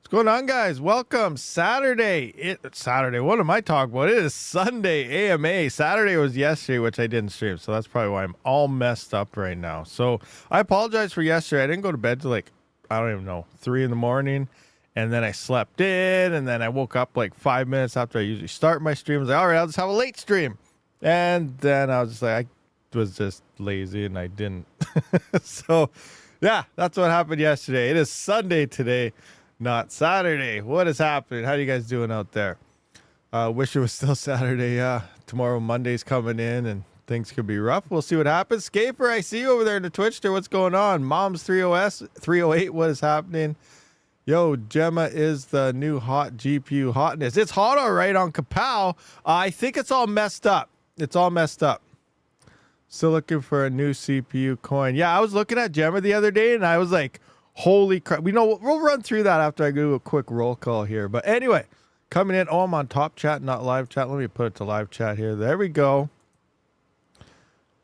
What's going on, guys? Welcome. Saturday. Saturday. What am I talking about? It is Sunday AMA. Saturday was yesterday, which I didn't stream, so that's probably why I'm all messed up right now. So I apologize for yesterday. I didn't go to bed till like, I don't even know, 3 in the morning, and then I slept in, and then I woke up like 5 minutes after I usually start my stream. I was like, all right, I'll just have a late stream. And then I was just like, I was just lazy and I didn't. So yeah, that's what happened yesterday. It is Sunday today, not Saturday. What is happening? How are you guys doing out there? Wish it was still Saturday. Tomorrow Monday's coming in and things could be rough. We'll see what happens. Scaper, I see you over there in the Twitch there. What's going on? Mom's 308. What is happening? Yo, Gemma is the new hot GPU hotness. It's hot all right on Kapow. I think it's all messed up. It's all messed up. Still looking for a new CPU coin. Yeah, I was looking at Gemma the other day and I was like, holy crap. We'll run through that after I do a quick roll call here. But anyway, coming in. Oh, I'm on top chat, not live chat. Let me put it to live chat here. There we go.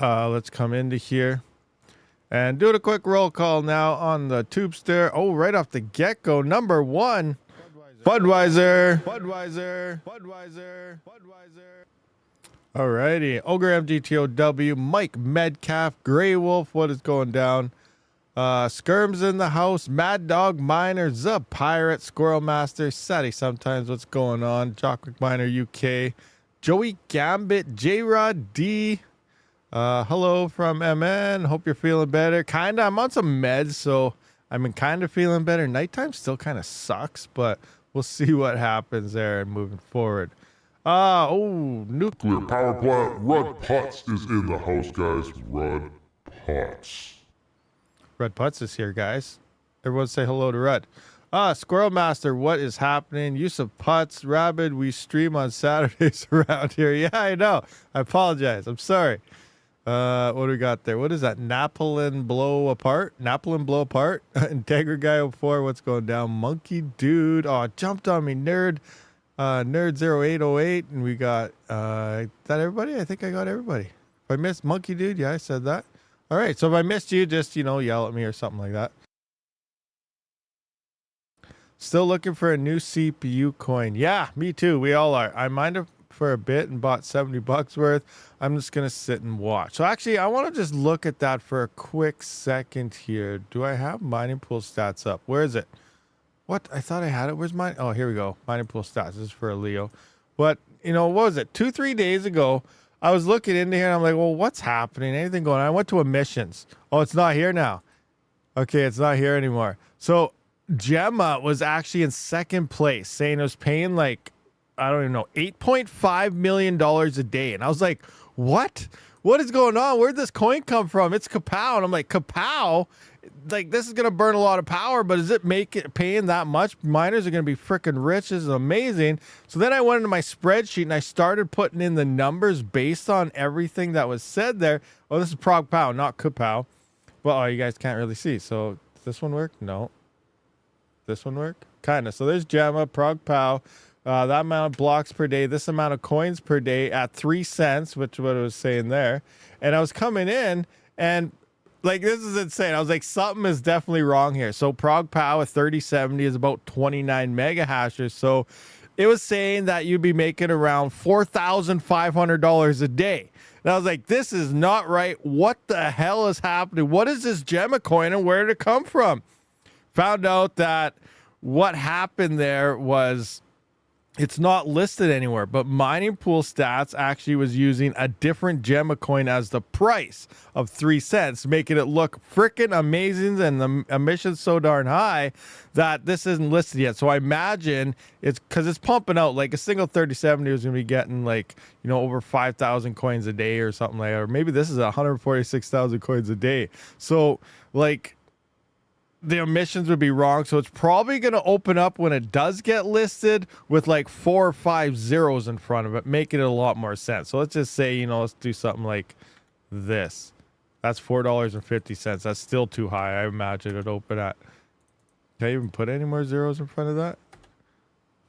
Let's come into here and do a quick roll call now on the Tubester. Oh, right off the get-go. Number one, Budweiser. Alrighty. Ogre MGTOW, Mike Medcalf, Grey Wolf. What is going down? Skirms in the house, Mad Dog Miner, The Pirate, Squirrel Master, Sadie sometimes. What's going on? Chocolate Miner UK, Joey Gambit, J-Rod D. Hello from MN. Hope you're feeling better. Kinda. I'm on some meds, so I'm kind of feeling better. Nighttime still kind of sucks, but we'll see what happens there and moving forward. Nuclear power plant. Rud Potts is in the house, guys. Rud Potts. Red Putz is here, guys. Everyone say hello to Red. Squirrel Master, what is happening? Yusuf Putz, Rabid, we stream on Saturdays around here. Yeah, I know. I apologize. I'm sorry. What do we got there? What is that? Napoleon Blow Apart? Integra Guy 04, what's going down? Monkey Dude. Oh, jumped on me, nerd. Nerd 0808. And we got, is that everybody? I think I got everybody. If I missed Monkey Dude, yeah, I said that. All right, so if I missed you, just, yell at me or something like that. Still looking for a new CPU coin. Yeah, me too. We all are. I mined it for a bit and bought $70 worth. I'm just going to sit and watch. So actually, I want to just look at that for a quick second here. Do I have mining pool stats up? Where is it? What? I thought I had it. Where's mine? Oh, here we go. Mining pool stats. This is for ALEO. But, what was it? 2-3 days ago, I was looking into here and I'm like, well, what's happening? Anything going on? I went to emissions. Oh, it's not here now. Okay, it's not here anymore. So Gemma was actually in second place, saying it was paying like, I don't even know, $8.5 million a day. And I was like, what? What is going on? Where'd this coin come from? It's Kapow. And I'm like, Kapow? Like, this is going to burn a lot of power, but is it paying that much? Miners are going to be freaking rich. This is amazing. So then I went into my spreadsheet and I started putting in the numbers based on everything that was said there. Oh, this is Prog Pow, not Kapow. Well, you guys can't really see. So does this one work? No. This one work? Kind of. So there's Gemma, Prog Pow. That amount of blocks per day, this amount of coins per day at 3 cents, which is what it was saying there. And I was coming in and like, this is insane. I was like, something is definitely wrong here. So Prog Pow at 3070 is about 29 mega hashes. So it was saying that you'd be making around $4,500 a day. And I was like, this is not right. What the hell is happening? What is this Gemma coin and where did it come from? Found out that what happened there was it's not listed anywhere, but Mining Pool Stats actually was using a different Gemma coin as the price of 3 cents, making it look freaking amazing and the emissions so darn high that this isn't listed yet. So I imagine it's because it's pumping out like a single 3070 was going to be getting like, over 5,000 coins a day or something like that. Or maybe this is 146,000 coins a day. So like, the emissions would be wrong, so it's probably going to open up when it does get listed with like 4 or 5 zeros in front of it, making it a lot more sense. So let's just say, let's do something like this. That's $4.50. That's still too high. I imagine it'd open at, can I even put any more zeros in front of that?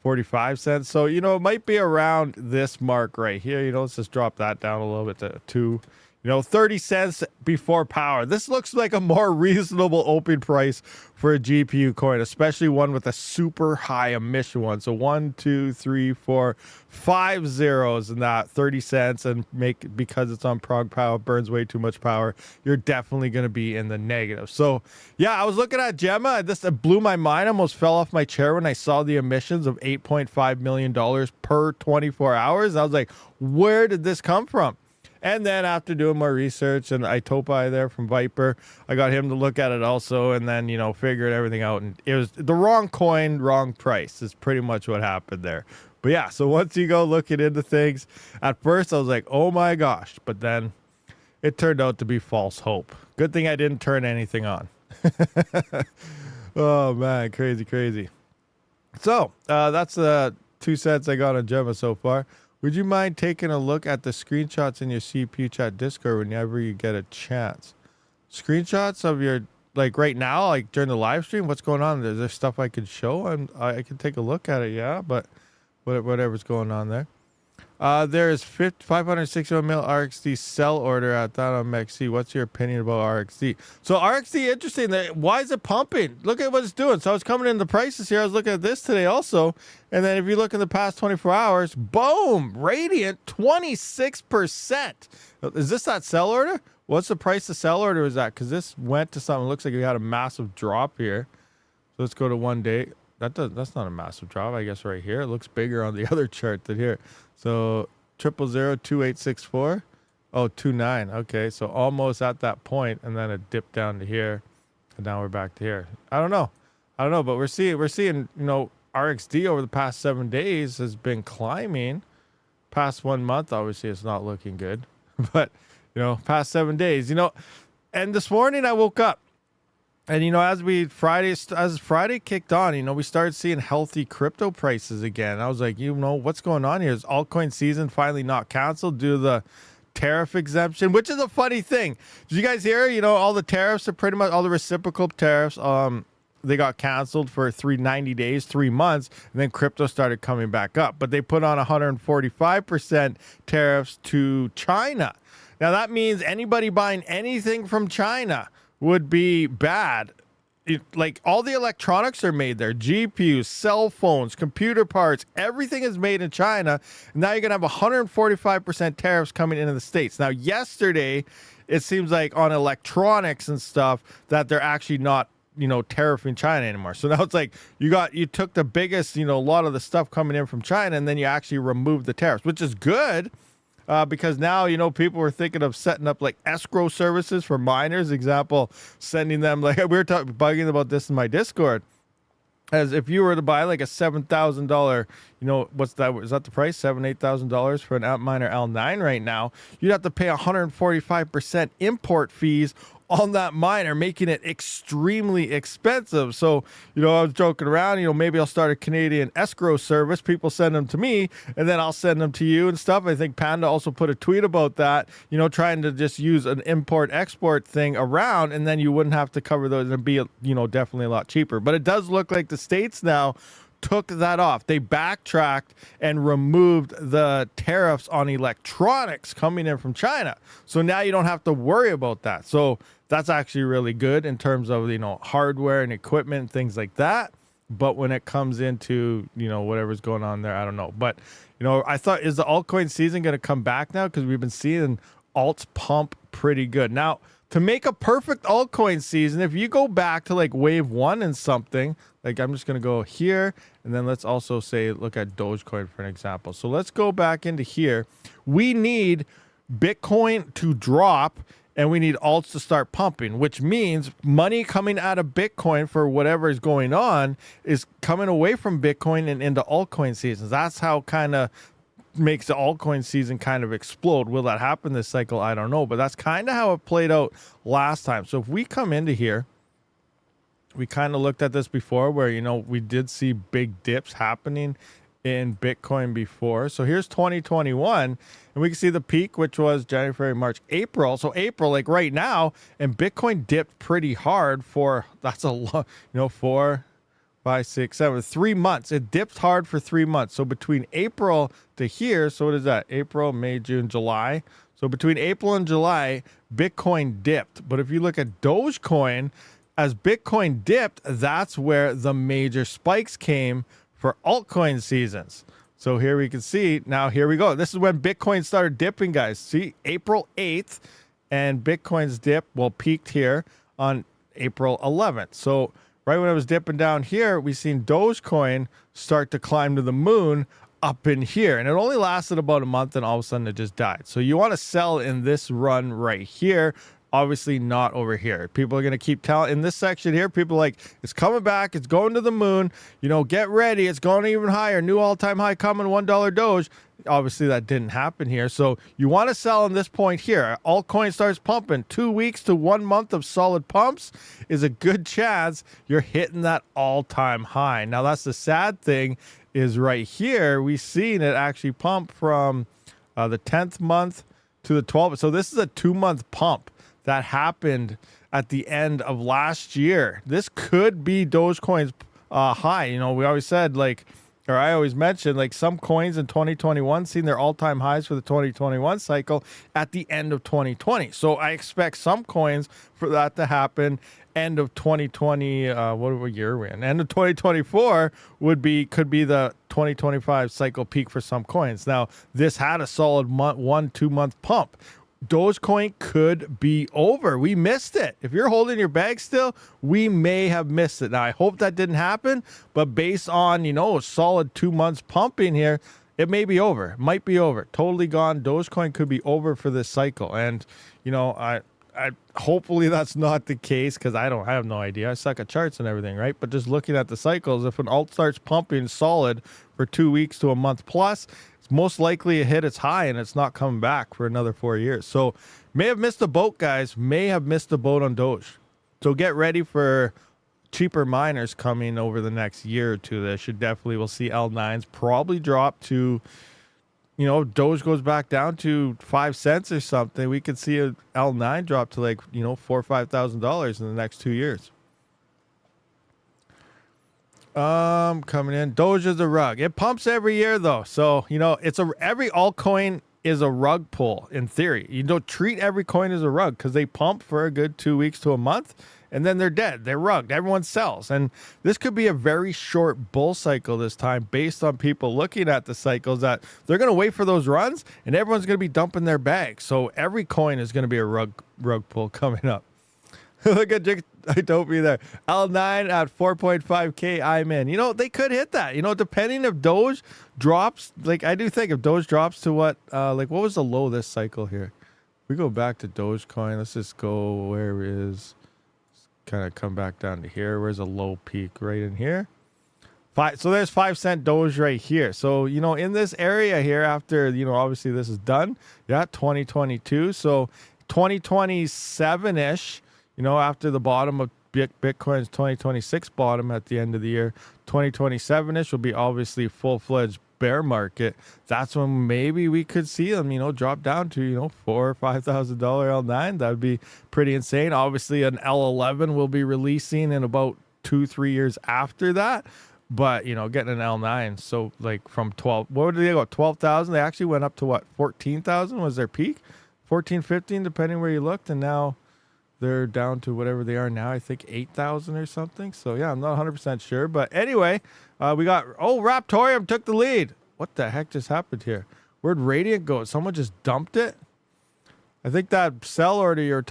45 cents. So, it might be around this mark right here. Let's just drop that down a little bit to 2. 30 cents before power. This looks like a more reasonable open price for a GPU coin, especially one with a super high emission one. So 1, 2, 3, 4, 5 zeros in that 30 cents, and because it's on prog power, burns way too much power. You're definitely going to be in the negative. So yeah, I was looking at Gemma. This blew my mind. I almost fell off my chair when I saw the emissions of $8.5 million per 24 hours. I was like, where did this come from? And then after doing more research, and Itopai there from Viper, I got him to look at it also, and then, figured everything out. And it was the wrong coin, wrong price is pretty much what happened there. But yeah, so once you go looking into things, at first I was like, oh my gosh. But then it turned out to be false hope. Good thing I didn't turn anything on. Oh man, crazy. So that's the 2 cents I got on Gemma so far. Would you mind taking a look at the screenshots in your CPU chat Discord whenever you get a chance? Screenshots of your, like right now, like during the live stream, what's going on? Is there stuff I could show? I can take a look at it, yeah, but whatever's going on there. There is 561 mil RXD sell order at that on MEXC. What's your opinion about RXD? So RXD, interesting. Why is it pumping? Look at what it's doing. So it's coming in the prices here. I was looking at this today also. And then if you look in the past 24 hours, boom, Radiant, 26%. Is this that sell order? What's the price the sell order is at? Because this went to something. It looks like we had a massive drop here. So let's go to 1 day. That's not a massive drop, I guess, right here. It looks bigger on the other chart than here. So 0002864. Oh, 29. Okay, so almost at that point, and then it dipped down to here, and now we're back to here. I don't know, but we're seeing RXD over the past 7 days has been climbing. Past 1 month, obviously, it's not looking good, but past 7 days, and this morning I woke up. And, as Friday kicked on, we started seeing healthy crypto prices again. I was like, what's going on here? Is altcoin season finally not canceled due to the tariff exemption, which is a funny thing. Did you guys hear, all the tariffs are pretty much all the reciprocal tariffs. They got canceled for 90 days, 3 months, and then crypto started coming back up. But they put on 145% tariffs to China. Now, that means anybody buying anything from China would be bad. Like all the electronics are made there, GPUs, cell phones, computer parts, everything is made in China. And now you're going to have 145% tariffs coming into the States. Now, yesterday, it seems like on electronics and stuff that they're actually not, tariffing China anymore. So now it's like you took the biggest, a lot of the stuff coming in from China, and then you actually removed the tariffs, which is good. Because now, people were thinking of setting up like escrow services for miners. Example, sending them we were bugging about this in my Discord. As if you were to buy like a $7,000, what's that? Is that the price? $8,000 for an Antminer L9 right now? You'd have to pay 145% import fees on that miner, making it extremely expensive. So, I was joking around, maybe I'll start a Canadian escrow service. People send them to me, and then I'll send them to you and stuff. I think Panda also put a tweet about that, trying to just use an import-export thing around, and then you wouldn't have to cover those. It'd be, definitely a lot cheaper. But it does look like the States now took that off. They backtracked and removed the tariffs on electronics coming in from China. So now you don't have to worry about that. So that's actually really good in terms of, hardware and equipment and things like that. But when it comes into, whatever's going on there, I don't know. But, I thought, is the altcoin season going to come back now? Because we've been seeing alts pump pretty good. Now, to make a perfect altcoin season, if you go back to like wave 1 and something, like I'm just going to go here, and then let's also say, look at Dogecoin for an example. So let's go back into here. We need Bitcoin to drop, and we need alts to start pumping, which means money coming out of Bitcoin for whatever is going on is coming away from Bitcoin and into altcoin seasons. That's how kind of makes the altcoin season kind of explode. Will that happen this cycle? I don't know, but that's kind of how it played out last time. So if we come into here, we kind of looked at this before where, we did see big dips happening in Bitcoin before. So here's 2021, and we can see the peak, which was January, February, March, April. So April, like right now, and Bitcoin dipped pretty hard for, that's a lot, 5, 6, 7, 3 months. It dipped hard for 3 months. So between April to here, so what is that? April, May, June, July. So between April and July, Bitcoin dipped. But if you look at Dogecoin, as Bitcoin dipped, that's where the major spikes came for altcoin seasons. So here we can see, now here we go. This is when Bitcoin started dipping, guys. See, April 8th, and Bitcoin's dip, well, peaked here on April 11th. So right when it was dipping down here, we seen Dogecoin start to climb to the moon up in here. And it only lasted about a month, and all of a sudden it just died. So you want to sell in this run right here. Obviously not over here. People are going to keep telling, in this section here, people are like, it's coming back, it's going to the moon, you know, get ready, it's going even higher, new all-time high coming, $1 Doge. Obviously that didn't happen here. So you want to sell in this point here. Altcoin starts pumping. 2 weeks to 1 month of solid pumps is a good chance you're hitting that all-time high. Now that's the sad thing, is right here we seen it actually pump from the 10th month to the 12th. So this is a 2-month pump that happened at the end of last year. This could be Dogecoin's high. You know, we always said, like, or I always mentioned, like, some coins in 2021 seen their all-time highs for the 2021 cycle at the end of 2020. So I expect some coins for that to happen end of 2020. What year we're in? End of 2024 could be the 2025 cycle peak for some coins. Now, this had a solid 1-2 month pump. Dogecoin could be over. We missed it. If you're holding your bag still, we may have missed it. Now, I hope that didn't happen, but based on, you know, a solid 2 months pumping here, it may be over. It might be over. Totally gone. Dogecoin could be over for this cycle. And, you know, I hopefully that's not the case, because I have no idea. I suck at charts and everything, right? But just looking at the cycles, if an alt starts pumping solid for 2 weeks to a month plus, most likely it hit its high and it's not coming back for another 4 years. So may have missed the boat, guys. May have missed the boat on Doge. So get ready for cheaper miners coming over the next year or two. That should definitely, we'll see L9s probably drop to, you know, Doge goes back down to 5 cents or something. We could see a L9 drop to, like, you know, $4,000 or $5,000 in the next 2 years. Coming in, Doge is a rug. It pumps every year though, so you know every altcoin is a rug pull in theory. You don't treat every coin as a rug, because they pump for a good 2 weeks to a month, and then they're dead. They're rugged. Everyone sells, and this could be a very short bull cycle this time, based on people looking at the cycles that they're going to wait for those runs, and everyone's going to be dumping their bags. So every coin is going to be a rug pull coming up. Look at I don't be there. L9 at 4.5K. I'm in. You know, they could hit that. You know, depending if Doge drops. Like, I do think if Doge drops to what was the low this cycle here? We go back to Dogecoin. Let's just go where is. Kind of come back down to here. Where's a low peak? Right in here. So there's 5 cent Doge right here. So, you know, in this area here, after, you know, obviously this is done. Yeah, 2022. So 2027-ish. You know, after the bottom of Bitcoin's 2026 bottom at the end of the year, 2027-ish will be obviously full-fledged bear market. That's when maybe we could see them, you know, drop down to, you know, $4,000 or $5,000 L9. That would be pretty insane. Obviously, an L11 will be releasing in about 2-3 years after that. But, you know, getting an L9, so like from 12, what did they go? 12,000? They actually went up to what? 14,000 was their peak? 14, 15, depending where you looked, and now they're down to whatever they are now, I think 8,000 or something. So, yeah, I'm not 100% sure. But anyway, we got, Raptorium took the lead. What the heck just happened here? Where'd Radiant go? Someone just dumped it? I think that sell order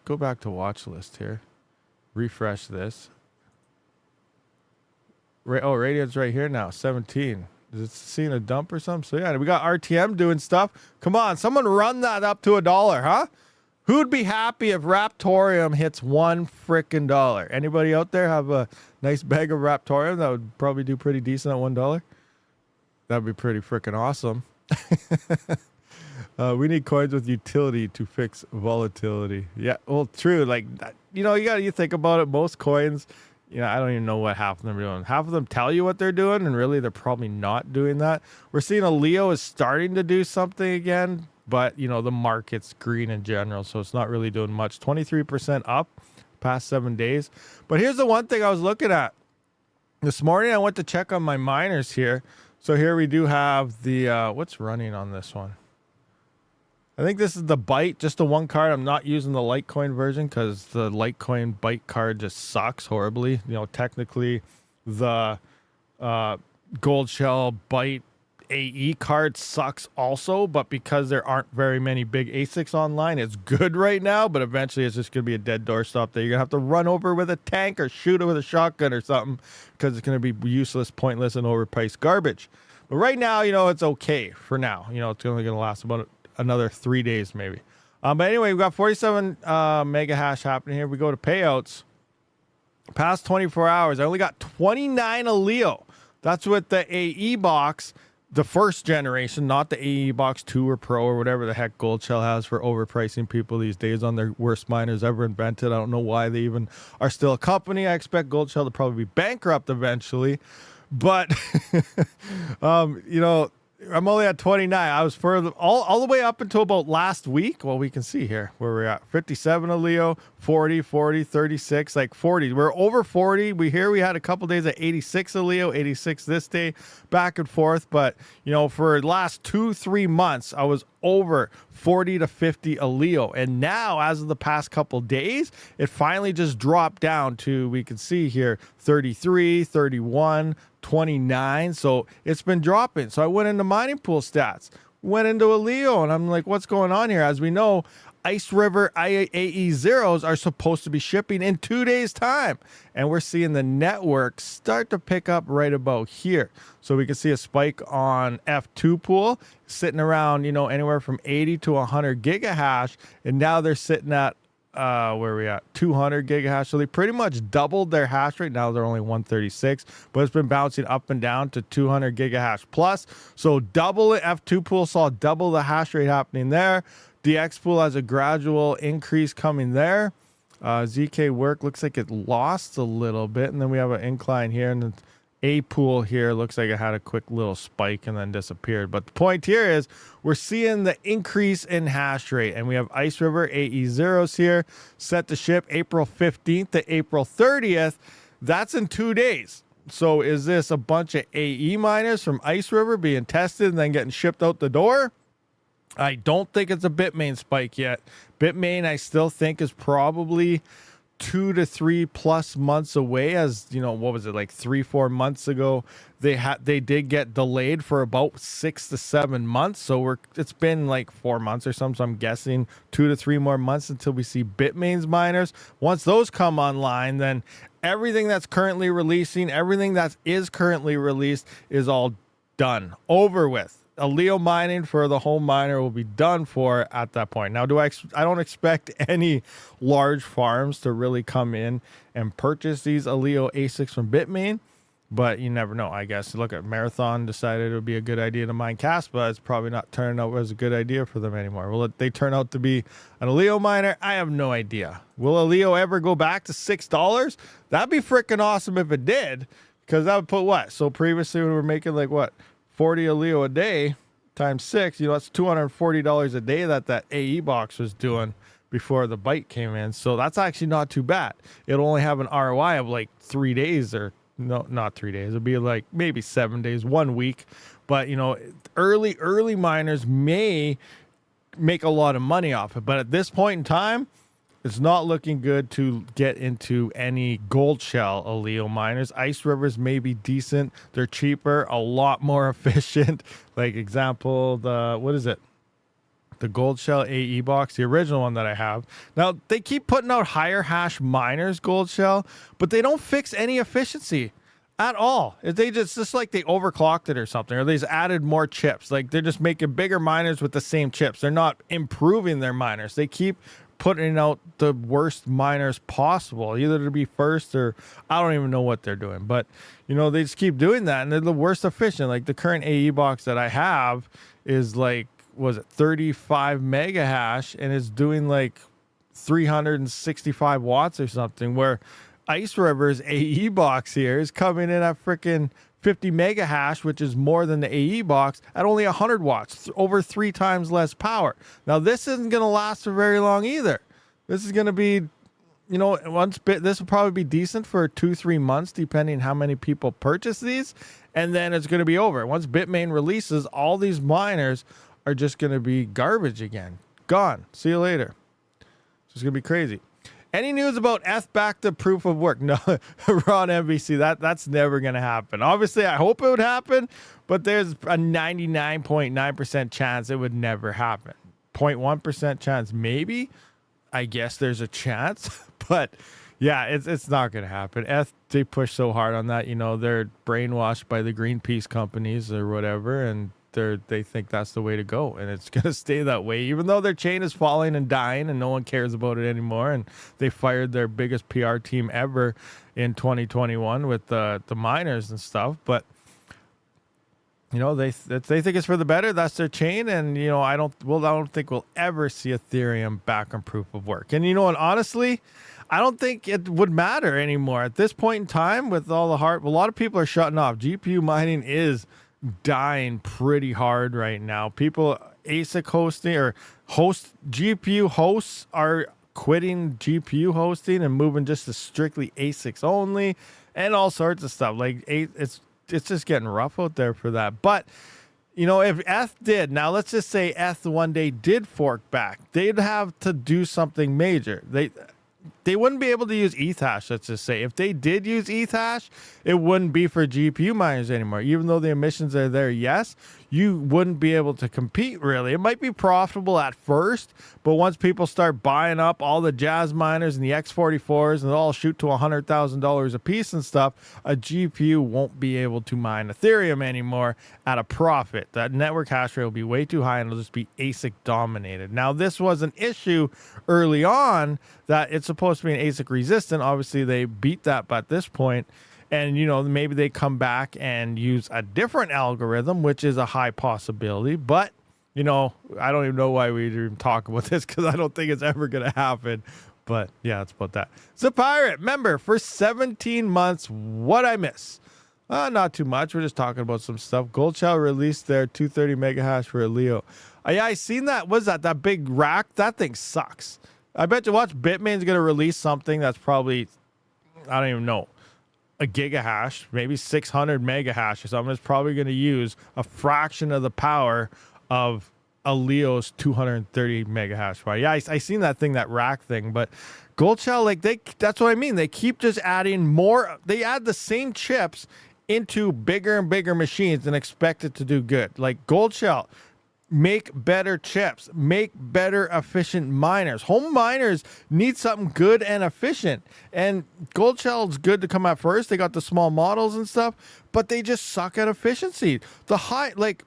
go back to watch list here. Refresh this. Radiant's right here now, 17. Is it seeing a dump or something? So, yeah, we got RTM doing stuff. Come on, someone run that up to $1, huh? Who'd be happy if Raptorium hits $1 frickin' dollar? Anybody out there have a nice bag of Raptorium that would probably do pretty decent at $1? That'd be pretty frickin' awesome. We need coins with utility to fix volatility. Yeah, well, true. Like, you know, you think about it. Most coins, you know, I don't even know what half of them are doing. Half of them tell you what they're doing, and really they're probably not doing that. We're seeing ALEO is starting to do something again. But, you know, the market's green in general, so it's not really doing much. 23% up past 7 days. But here's the one thing I was looking at. This morning I went to check on my miners here. So here we do have the, what's running on this one? I think this is the Byte, just the one card. I'm not using the Litecoin version because the Litecoin Byte card just sucks horribly. You know, technically the Gold Shell Byte AE card sucks also, but because there aren't very many big ASICs online, it's good right now, but eventually it's just going to be a dead doorstop that you're going to have to run over with a tank or shoot it with a shotgun or something because it's going to be useless, pointless, and overpriced garbage. But right now, you know, it's okay for now. You know, it's only going to last about another 3 days maybe. But anyway, we've got 47 mega hash happening here. We go to payouts. Past 24 hours, I only got 29 ALEO. That's with the AE box. The first generation, not the AE box 2 or Pro or whatever the heck Gold Shell has for overpricing people these days on their worst miners ever invented. I don't know why they even are still a company. I expect Gold Shell to probably be bankrupt eventually. But, you know, I'm only at 29. I was further all the way up until about last week. Well, we can see here where we're at. 57 ALEO, 40, 40, 36, like 40. We're over 40. We had a couple days at 86 ALEO, 86 this day, back and forth. But, you know, for the last 2-3 months, I was over 40 to 50 ALEO. And now, as of the past couple days, it finally just dropped down to, we can see here, 33, 31, 29. So it's been dropping. So I went into mining pool stats, went into ALEO, and I'm like, what's going on here? As we know, Ice River AE zeros are supposed to be shipping in 2 days time. And we're seeing the network start to pick up right about here. So we can see a spike on F2 pool sitting around, you know, anywhere from 80 to 100 gigahash. And now they're sitting at where are we at? 200 gigahash. So they pretty much doubled their hash rate. Now they're only 136, but it's been bouncing up and down to 200 gigahash plus. So double it. F2 pool saw double the hash rate happening there. DX pool has a gradual increase coming there. ZK work looks like it lost a little bit, and then we have an incline here, and then A pool here looks like it had a quick little spike and then disappeared. But the point here is we're seeing the increase in hash rate, and we have Ice River AE zeros here set to ship April 15th to April 30th. That's in 2 days. So is this a bunch of AE miners from Ice River being tested and then getting shipped out the door? I don't think it's a Bitmain spike yet. Bitmain, I still think, is probably 2 to 3 plus months away. As you know, what was it, like 3-4 months ago? They did get delayed for about 6 to 7 months. So it's been like 4 months or something. So I'm guessing 2 to 3 more months until we see Bitmain's miners. Once those come online, then everything that's currently releasing, everything that is currently released is all done, over with. ALEO mining for the home miner will be done for at that point. Now, I don't expect any large farms to really come in and purchase these ALEO ASICs from Bitmain, but you never know, I guess. Look at Marathon decided it would be a good idea to mine Kaspa. It's probably not turning out as a good idea for them anymore. Will they turn out to be an ALEO miner? I have no idea. Will ALEO ever go back to $6? That'd be freaking awesome if it did, because that would put what? So previously we were making like what? 40 ALEO a day times 6, you know, that's $240 a day that AE box was doing before the Byte came in. So that's actually not too bad. It'll only have an ROI of like 3 days, or no, not 3 days. It'll be like maybe 7 days, 1 week. But, you know, early miners may make a lot of money off it. But at this point in time, it's not looking good to get into any Gold Shell ALEO miners. Ice Rivers may be decent. They're cheaper, a lot more efficient. Like example, what is it? The Gold Shell AE box, the original one that I have. Now, they keep putting out higher hash miners, Gold Shell, but they don't fix any efficiency at all. They just like they overclocked it or something, or they just added more chips. Like they're just making bigger miners with the same chips. They're not improving their miners. They keep putting out the worst miners possible, either to be first, or I don't even know what they're doing. But, you know, they just keep doing that, and they're the worst efficient. Like the current AE box that I have is like, was it 35 mega hash, and it's doing like 365 watts or something, where Ice River's AE box here is coming in at freaking 50 mega hash, which is more than the AE box, at only 100 watts, over 3 times less power. Now, this isn't going to last for very long either. This is going to be you know, this will probably be decent for 2-3 months, depending how many people purchase these, and then it's going to be over. Once Bitmain releases, all these miners are just going to be garbage again. Gone. See you later. It's going to be crazy. Any news about ETH back to proof of work? No, Ron MVC, that's never going to happen. Obviously, I hope it would happen, but there's a 99.9% chance it would never happen. 0.1% chance, maybe. I guess there's a chance, but yeah, it's not going to happen. They push so hard on that, you know, they're brainwashed by the Greenpeace companies or whatever, and they think that's the way to go, and it's going to stay that way, even though their chain is falling and dying and no one cares about it anymore, and they fired their biggest PR team ever in 2021 with the miners and stuff. But you know, they think it's for the better. That's their chain, and you know, I don't think we'll ever see Ethereum back on proof of work. And you know, and honestly, I don't think it would matter anymore at this point in time. With all the a lot of people are shutting off. GPU mining is dying pretty hard right now. People ASIC hosting or GPU hosts are quitting GPU hosting and moving just to strictly ASICs only, and all sorts of stuff. Like it's just getting rough out there for that. But you know, if ETH did, now let's just say ETH one day did fork back, they'd have to do something major. They wouldn't be able to use Ethash, let's just say. If they did use Ethash, it wouldn't be for GPU miners anymore. Even though the emissions are there, yes, you wouldn't be able to compete, really. It might be profitable at first, but once people start buying up all the Jazz miners and the X44s and they all shoot to $100,000 a piece and stuff, a GPU won't be able to mine Ethereum anymore at a profit. That network hash rate will be way too high and it'll just be ASIC dominated. Now, this was an issue early on that it's supposed to be an ASIC resistant. Obviously, they beat that at this point. And, you know, maybe they come back and use a different algorithm, which is a high possibility. But, you know, I don't even know why we even talk about this because I don't think it's ever going to happen. But, yeah, it's about that. Zapirate, member for 17 months. What I miss? Not too much. We're just talking about some stuff. Goldshell released their 230 mega hash for ALEO. Yeah, I seen that. What's that? That big rack? That thing sucks. I bet you watch Bitmain's going to release something that's probably, I don't even know, a giga hash, maybe 600 mega hash or something. It's probably going to use a fraction of the power of ALEO's 230 mega hash. Right? Yeah, I seen that thing, that rack thing. But Goldshell, like that's what I mean. They keep just adding more. They add the same chips into bigger and bigger machines and expect it to do good. Like Goldshell, make better chips, make better efficient miners. Home miners need something good and efficient, and Goldshell's good to come out first. They got the small models and stuff, but they just suck at efficiency. The high, like,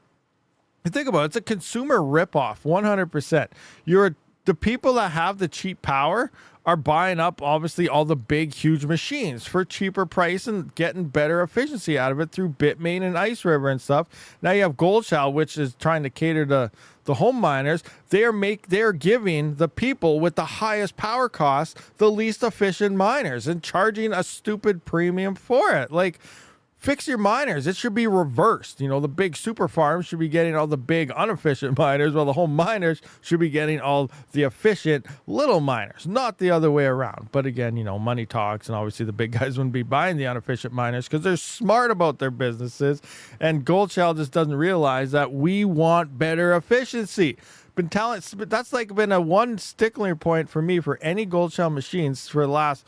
you think about it, it's a consumer ripoff, 100%. The people that have the cheap power are buying up, obviously, all the big, huge machines for cheaper price and getting better efficiency out of it through Bitmain and Ice River and stuff. Now you have Goldshell, which is trying to cater to the home miners. They're giving the people with the highest power costs the least efficient miners and charging a stupid premium for it. Like, fix your miners. It should be reversed. You know, the big super farms should be getting all the big inefficient miners, while the home miners should be getting all the efficient little miners, not the other way around. But again, you know, money talks, and obviously the big guys wouldn't be buying the inefficient miners because they're smart about their businesses. And Goldshell just doesn't realize that we want better efficiency. That's like been a one stickler point for me for any Goldshell machines for the last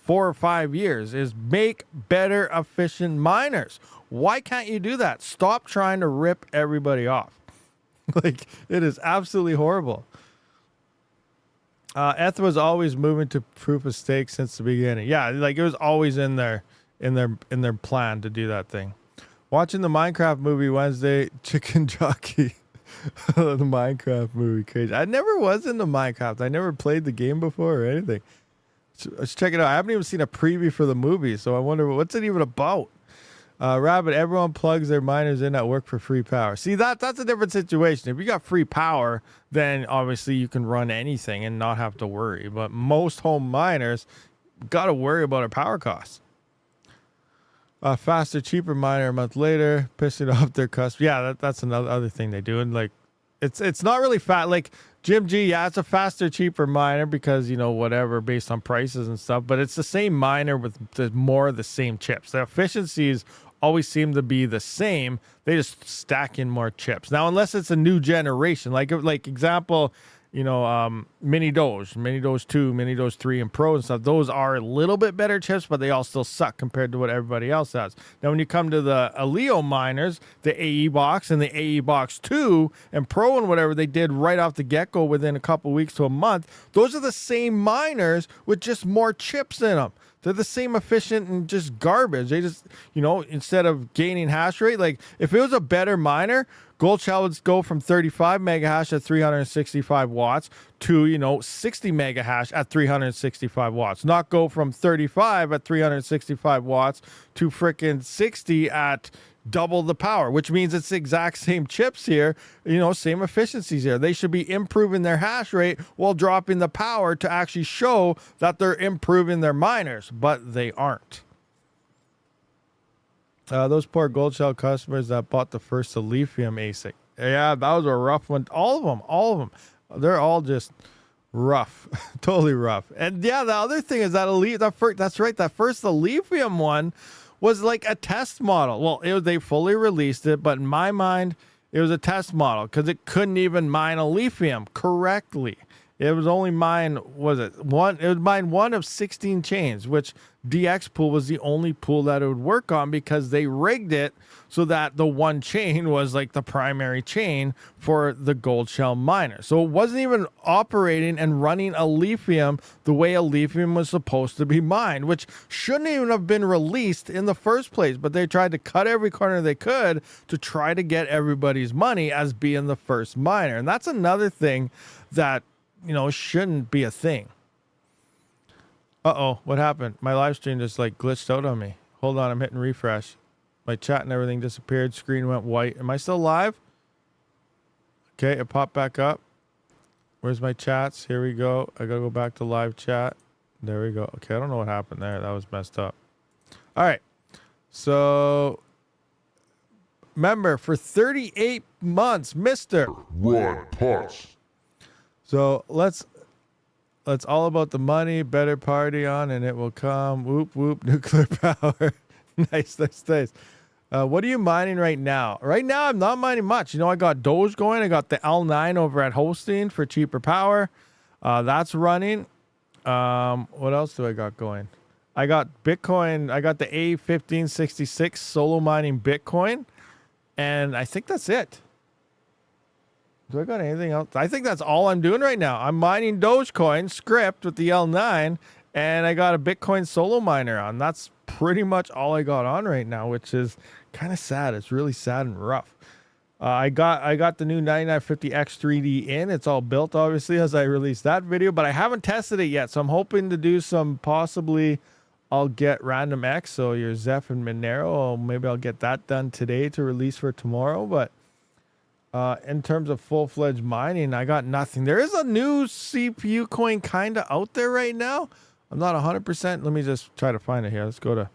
4 or 5 years is make better efficient miners. Why can't you do that? Stop trying to rip everybody off. Like, it is absolutely horrible. ETH was always moving to proof of stake since the beginning. Yeah, like it was always in their plan to do that thing. Watching the Minecraft movie Wednesday, chicken jockey. The Minecraft movie, crazy. I never was into Minecraft. I never played the game before or anything. Let's check it out. I haven't even seen a preview for the movie, so I wonder what's it even about. Rabid, everyone plugs their miners in at work for free power. See, that's a different situation. If you got free power, then obviously you can run anything and not have to worry. But most home miners got to worry about our power costs. Faster, cheaper miner a month later, pissing off their customers. Yeah, that's another thing they do. And like, it's not really fat. Like, Jim G, yeah, it's a faster, cheaper miner because, you know, whatever, based on prices and stuff, but it's the same miner with more of the same chips. The efficiencies always seem to be the same. They just stack in more chips. Now, unless it's a new generation, like example, you know, Mini Doge 2, Mini Doge 3, and Pro and stuff, those are a little bit better chips, but they all still suck compared to what everybody else has. Now, when you come to the ALEO miners, the AE Box and the AE Box 2 and Pro and whatever they did right off the get-go within a couple weeks to a month, those are the same miners with just more chips in them. They're the same efficient and just garbage. They just, you know, instead of gaining hash rate, like if it was a better miner, Gold Shell would go from 35 mega hash at 365 watts to, you know, 60 mega hash at 365 watts. Not go from 35 at 365 watts to frickin' 60 at double the power, which means it's the exact same chips here, you know, same efficiencies here. They should be improving their hash rate while dropping the power to actually show that they're improving their miners, but they aren't. Those poor Gold Shell customers that bought the first lithium ASIC. Yeah, that was a rough one. All of them. They're all just rough, totally rough. And yeah, the other thing is that that's right, that first lithium one was like a test model. Well, they fully released it, but in my mind, it was a test model because it couldn't even mine a lithium correctly. It was only mine, it would mine one of 16 chains, which DX pool was the only pool that it would work on because they rigged it so that the one chain was like the primary chain for the Gold Shell miner. So it wasn't even operating and running a lithium the way a lithium was supposed to be mined, which shouldn't even have been released in the first place. But they tried to cut every corner they could to try to get everybody's money as being the first miner. And that's another thing that, you know, shouldn't be a thing. Uh-oh, what happened? My live stream just like glitched out on me. Hold on, I'm hitting refresh. My chat and everything disappeared. Screen went white. Am I still live? Okay, it popped back up. Where's my chats? Here we go. I gotta go back to live chat. There we go. Okay, I don't know what happened there. That was messed up. All right. So, remember, for 38 months, Mr. Run, Pots. So let's all about the money, better party on, and it will come. Whoop, whoop, nuclear power. Nice. What are you mining right now? Right now, I'm not mining much. You know, I got Doge going. I got the L9 over at Hosting for cheaper power. That's running. What else do I got going? I got Bitcoin. I got the A1566 solo mining Bitcoin. And I think that's it. Do I got anything else? I think that's all I'm doing right now. I'm mining Dogecoin script with the L9, and I got a Bitcoin solo miner on. That's pretty much all I got on right now, which is kind of sad. It's really sad and rough. I got the new 9950X3D in. It's all built, obviously, as I released that video, but I haven't tested it yet, so I'm hoping to do some possibly. I'll get Random X, so your Zeph and Monero. Maybe I'll get that done today to release for tomorrow, but in terms of full-fledged mining, I got nothing. There is a new CPU coin kind of out there right now. I'm not 100%. Let me just try to find it here. Let's go to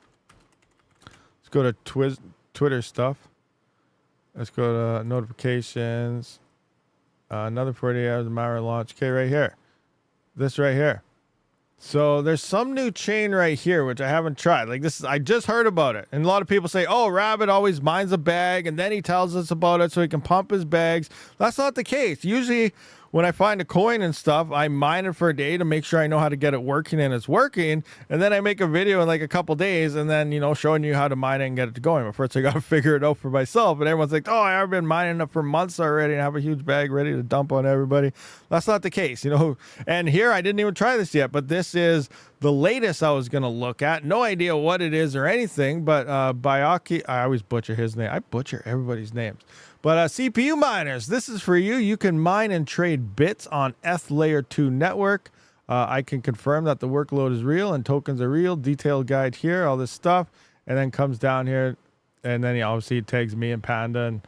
Twitter stuff. Let's go to notifications. Another 48 hours of malware launch. Okay, right here. This right here. So there's some new chain right here, which I haven't tried. Like this, I just heard about it. And a lot of people say, oh, Rabid always mines a bag and then he tells us about it so he can pump his bags. That's not the case. Usually when I find a coin and stuff, I mine it for a day to make sure I know how to get it working and it's working. And then I make a video in like a couple days and then, you know, showing you how to mine it and get it going. But first I got to figure it out for myself. And everyone's like, oh, I've been mining it for months already and have a huge bag ready to dump on everybody. That's not the case, you know. And here I didn't even try this yet, but this is the latest I was going to look at. No idea what it is or anything, but Bayaki, I always butcher his name. I butcher everybody's names. But CPU miners, this is for you. You can mine and trade bits on ETH Layer 2 network. I can confirm that the workload is real and tokens are real. Detailed guide here, all this stuff. And then comes down here. And then he obviously tags me and Panda and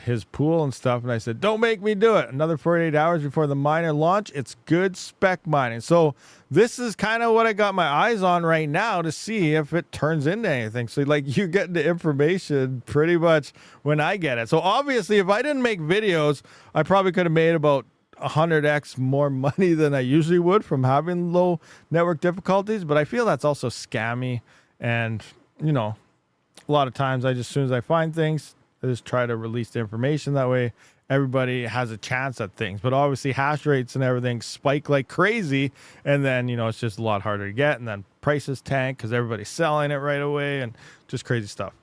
his pool and stuff. And I said, don't make me do it. Another 48 hours before the miner launch. It's good spec mining. So this is kind of what I got my eyes on right now to see if it turns into anything. So like you're getting the information pretty much when I get it. So obviously if I didn't make videos, I probably could have made about 100x more money than I usually would from having low network difficulties, but I feel that's also scammy. And, you know, a lot of times as soon as I find things, I just try to release the information. That way everybody has a chance at things. But obviously hash rates and everything spike like crazy. And then, you know, it's just a lot harder to get. And then prices tank because everybody's selling it right away and just crazy stuff.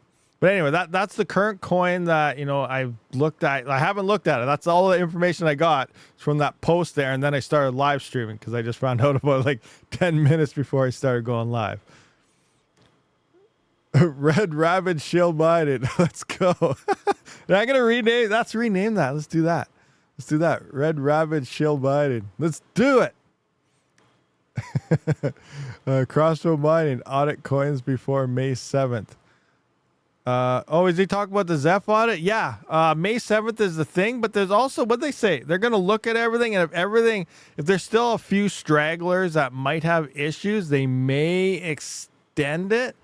But anyway, that's the current coin that, you know, I haven't looked at it. That's all the information I got from that post there. And then I started live streaming because I just found out about it like 10 minutes before I started going live. Red Rabid shield mining. Let's go. And I'm going to rename that. Let's do that. Red Rabid shield mining. Let's do it. Crossroad mining. Audit coins before May 7th. Is he talking about the Zeph audit? Yeah. May 7th is the thing, but there's also what they say. They're going to look at everything, and if there's still a few stragglers that might have issues, they may extend it.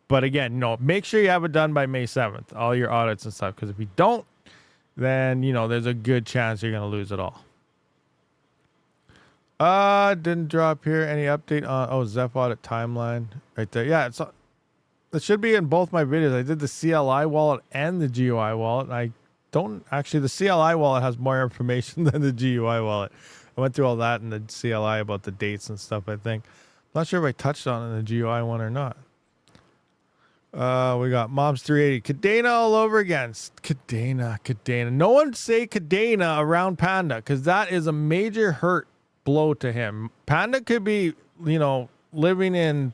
But again, no, make sure you have it done by May 7th, all your audits and stuff, because if you don't, then, you know, there's a good chance you're going to lose it all. Didn't drop here. Any update on, Zeph audit timeline right there. Yeah, it should be in both my videos. I did the CLI wallet and the GUI wallet. And the CLI wallet has more information than the GUI wallet. I went through all that in the CLI about the dates and stuff, I think. I'm not sure if I touched on it in the GUI one or not. We got Moms 380. Kadena all over again. Kadena. No one say Kadena around Panda because that is a major hurt blow to him. Panda could be, you know, living in,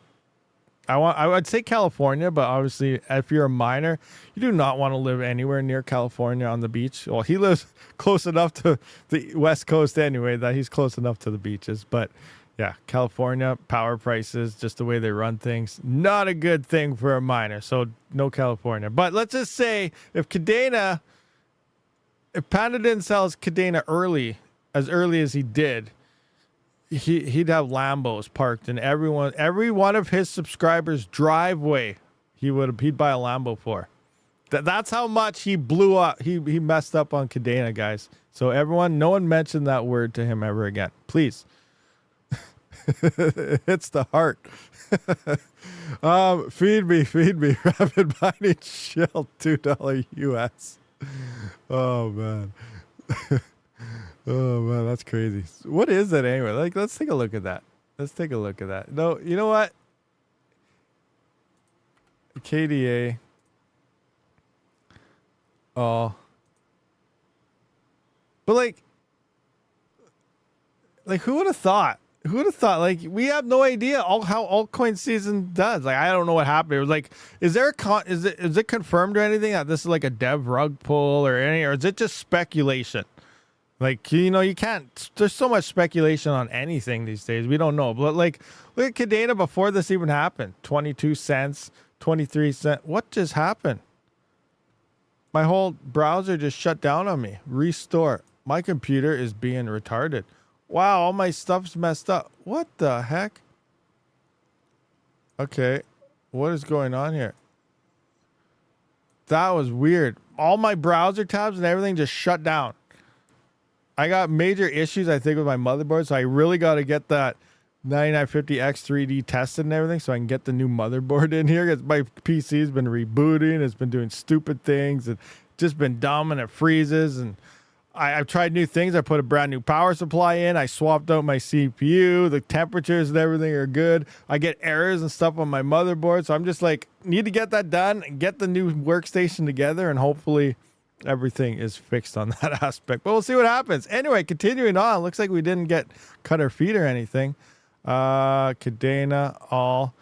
I would say California, but obviously if you're a miner, you do not want to live anywhere near California on the beach. Well, he lives close enough to the West Coast anyway that he's close enough to the beaches, but yeah, California, power prices, just the way they run things, not a good thing for a miner. So no California. But let's just say if Panda didn't sell his Kadena as early as he did, he'd have Lambos parked in every one of his subscribers' driveway. He'd buy a Lambo for. That's how much he blew up. He messed up on Kadena, guys. So no one mentioned that word to him ever again. Please. It's the heart. Feed me. Rabid mining shield $2 US. Oh man. Oh man, that's crazy. What is that anyway? Like, let's take a look at that. No, you know what? KDA. Oh. But like who would have thought? Like, we have no idea how altcoin season does. Like, I don't know what happened. It was like, is it confirmed or anything that this is like a dev rug pull or is it just speculation? Like, you know, you can't. There's so much speculation on anything these days. We don't know. But like, look at Kadena before this even happened. 22 cents, 23 cents. What just happened? My whole browser just shut down on me. Restore. My computer is being retarded. Wow, all my stuff's messed up. What the heck? Okay, what is going on here? That was weird. All my browser tabs and everything just shut down. I got major issues, I think, with my motherboard, so I really got to get that 9950X 3D tested and everything so I can get the new motherboard in here. Because my PC's been rebooting. It's been doing stupid things and just been dumb and it freezes. And I've tried new things. I put a brand new power supply in. I swapped out my CPU. The temperatures and everything are good. I get errors and stuff on my motherboard. So I'm just like, need to get that done and get the new workstation together. And hopefully everything is fixed on that aspect. But we'll see what happens. Anyway, continuing on. Looks like we didn't get cut our feet or anything. Kadena, all.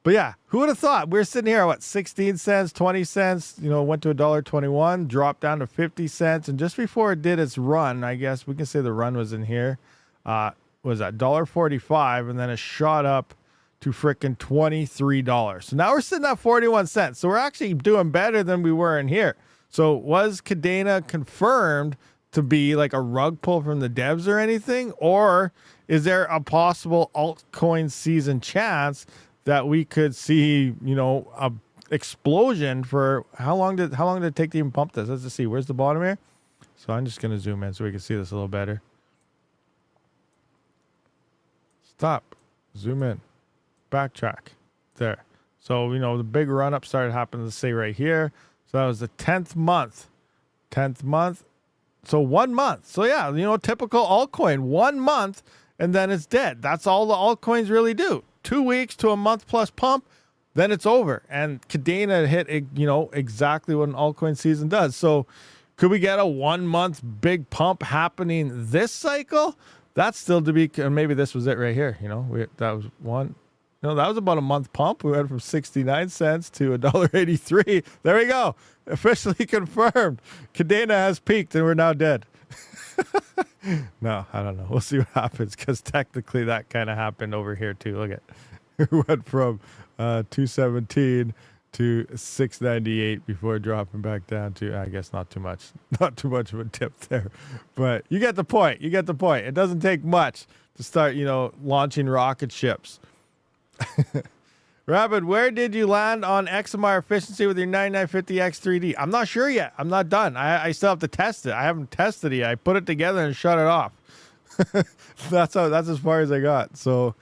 But yeah, who would have thought? We're sitting here at 16 cents, 20 cents, went to $1.21, dropped down to 50 cents. And just before it did its run, I guess we can say the run was in here, was at $1.45, and then it shot up to frickin' $23. So now we're sitting at 41 cents. So we're actually doing better than we were in here. So was Kadena confirmed to be like a rug pull from the devs or anything? Or is there a possible altcoin season chance that we could see, a explosion for how long did it take to even pump this? Let's just see. Where's the bottom here? So I'm just going to zoom in so we can see this a little better. Stop. Zoom in. Backtrack. There. So, the big run up started happening, to say right here. So that was the 10th month. 10th month. So 1 month. So yeah, typical altcoin. 1 month and then it's dead. That's all the altcoins really do. 2 weeks to a month plus pump, then it's over. And Kadena hit, exactly what an altcoin season does. So could we get a 1 month big pump happening this cycle? That's still to be, maybe this was it right here. That was one. No, that was about a month pump. We went from 69 cents to $1.83. There we go. Officially confirmed. Kadena has peaked and we're now dead. No, I don't know. We'll see what happens because technically that kind of happened over here too. Look at we went from 217 to 698 before dropping back down to, I guess, not too much of a dip there. But you get the point. It doesn't take much to start, launching rocket ships. Rabid, where did you land on XMR efficiency with your 9950X3D? I'm not sure yet. I'm not done. I still have to test it. I haven't tested it yet. I put it together and shut it off. That's as far as I got. So,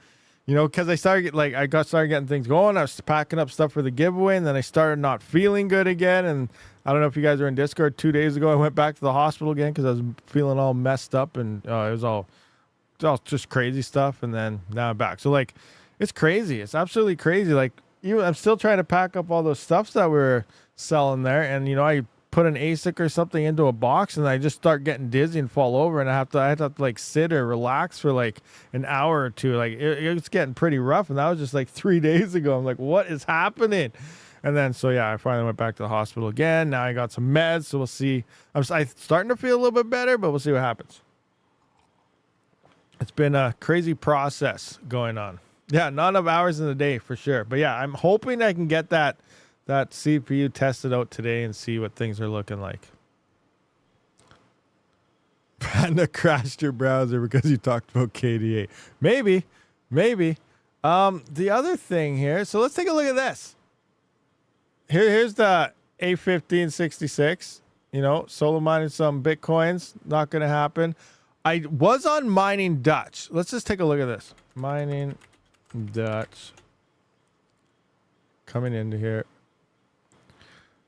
because I started getting things going. I was packing up stuff for the giveaway, and then I started not feeling good again. And I don't know if you guys were in Discord 2 days ago. I went back to the hospital again because I was feeling all messed up, and it was all just crazy stuff. And then now I'm back. So it's crazy. It's absolutely crazy. I'm still trying to pack up all those stuffs that we were selling there. And, I put an ASIC or something into a box and I just start getting dizzy and fall over. And I have to sit or relax for an hour or two. It's getting pretty rough. And that was just 3 days ago. I'm like, what is happening? And then, I finally went back to the hospital again. Now I got some meds. So we'll see. I'm starting to feel a little bit better, but we'll see what happens. It's been a crazy process going on. Yeah, not enough hours in the day for sure. But yeah, I'm hoping I can get that CPU tested out today and see what things are looking like. Panda crashed your browser because you talked about KDA. Maybe. The other thing here, so let's take a look at this. Here's the A1566, solo mining some Bitcoins. Not going to happen. I was on Mining Dutch. Let's just take a look at this. Mining Dutch. Coming into here.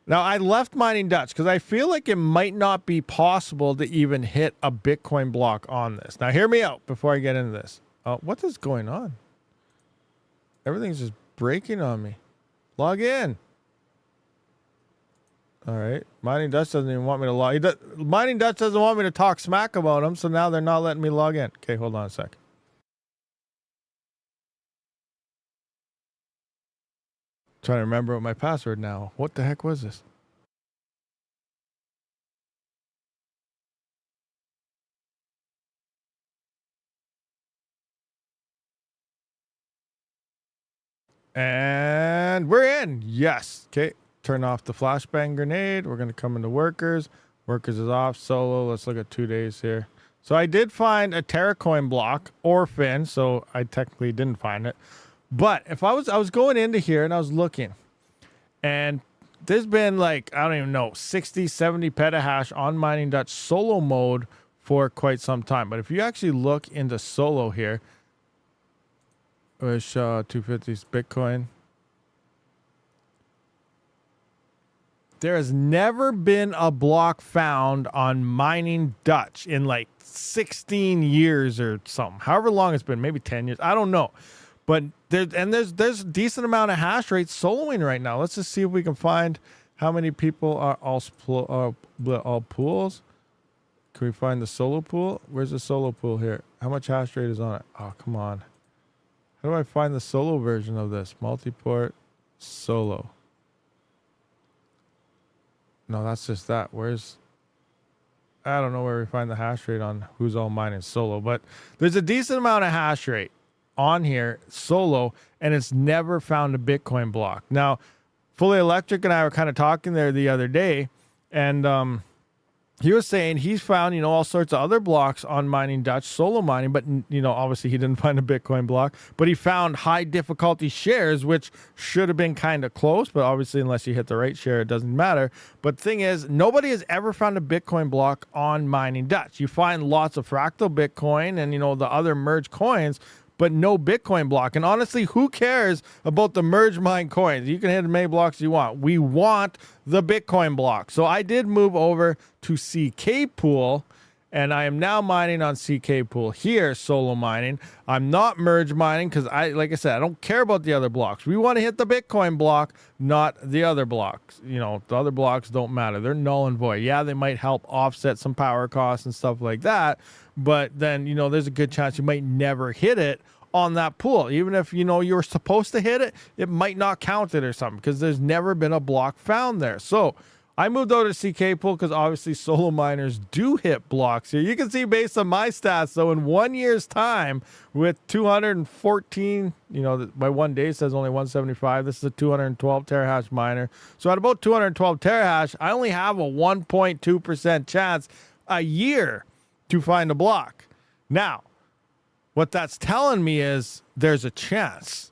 Now, I left Mining Dutch because I feel like it might not be possible to even hit a Bitcoin block on this. Now, hear me out before I get into this. What is going on? Everything's just breaking on me. Log in. All right. Mining Dutch doesn't even want me to log in. Mining Dutch doesn't want me to talk smack about them, so now they're not letting me log in. Okay, hold on a sec. Trying to remember my password now. What the heck was this? And we're in. Yes. Okay. Turn off the flashbang grenade. We're going to come into workers. Workers is off. Solo. Let's look at 2 days here. So I did find a Terracoin block, Orphan. So I technically didn't find it. But if I was going into here and I was looking, and there's been I don't even know, 60, 70 petahash on Mining Dutch solo mode for quite some time. But if you actually look into solo here, which 250's Bitcoin, there has never been a block found on Mining Dutch in 16 years or something. However long it's been, maybe 10 years. I don't know. But there's a decent amount of hash rate soloing right now. Let's just see if we can find how many people are all pools. Can we find the solo pool? Where's the solo pool here? How much hash rate is on it? Oh, come on. How do I find the solo version of this? Multiport solo. No, that's just that. I don't know where we find the hash rate on who's all mining solo, but there's a decent amount of hash rate on here solo, and it's never found a Bitcoin block. Now, Fully Electric and I were kind of talking there the other day, and he was saying he's found, all sorts of other blocks on Mining Dutch, solo mining, but, obviously he didn't find a Bitcoin block, but he found high difficulty shares, which should have been kind of close, but obviously unless you hit the right share, it doesn't matter. But the thing is, nobody has ever found a Bitcoin block on Mining Dutch. You find lots of fractal Bitcoin and, the other merge coins, but no Bitcoin block. And honestly, who cares about the merge mine coins? You can hit as many blocks as you want. We want the Bitcoin block. So I did move over to CK Pool, and I am now mining on CK Pool here, solo mining. I'm not merge mining because like I said, I don't care about the other blocks. We want to hit the Bitcoin block, not the other blocks. You know, the other blocks don't matter. They're null and void. Yeah, they might help offset some power costs and stuff like that, but then, you know, there's a good chance you might never hit it on that pool. Even if, you know, you were supposed to hit it, it might not count it or something because there's never been a block found there. So I moved over to CK Pool because obviously solo miners do hit blocks here. You can see based on my stats, though, in 1 year's time with 214, you know, by 1 day it says only 175. This is a 212 terahash miner. So at about 212 terahash, I only have a 1.2% chance a year to find a block. Now, what that's telling me is there's a chance.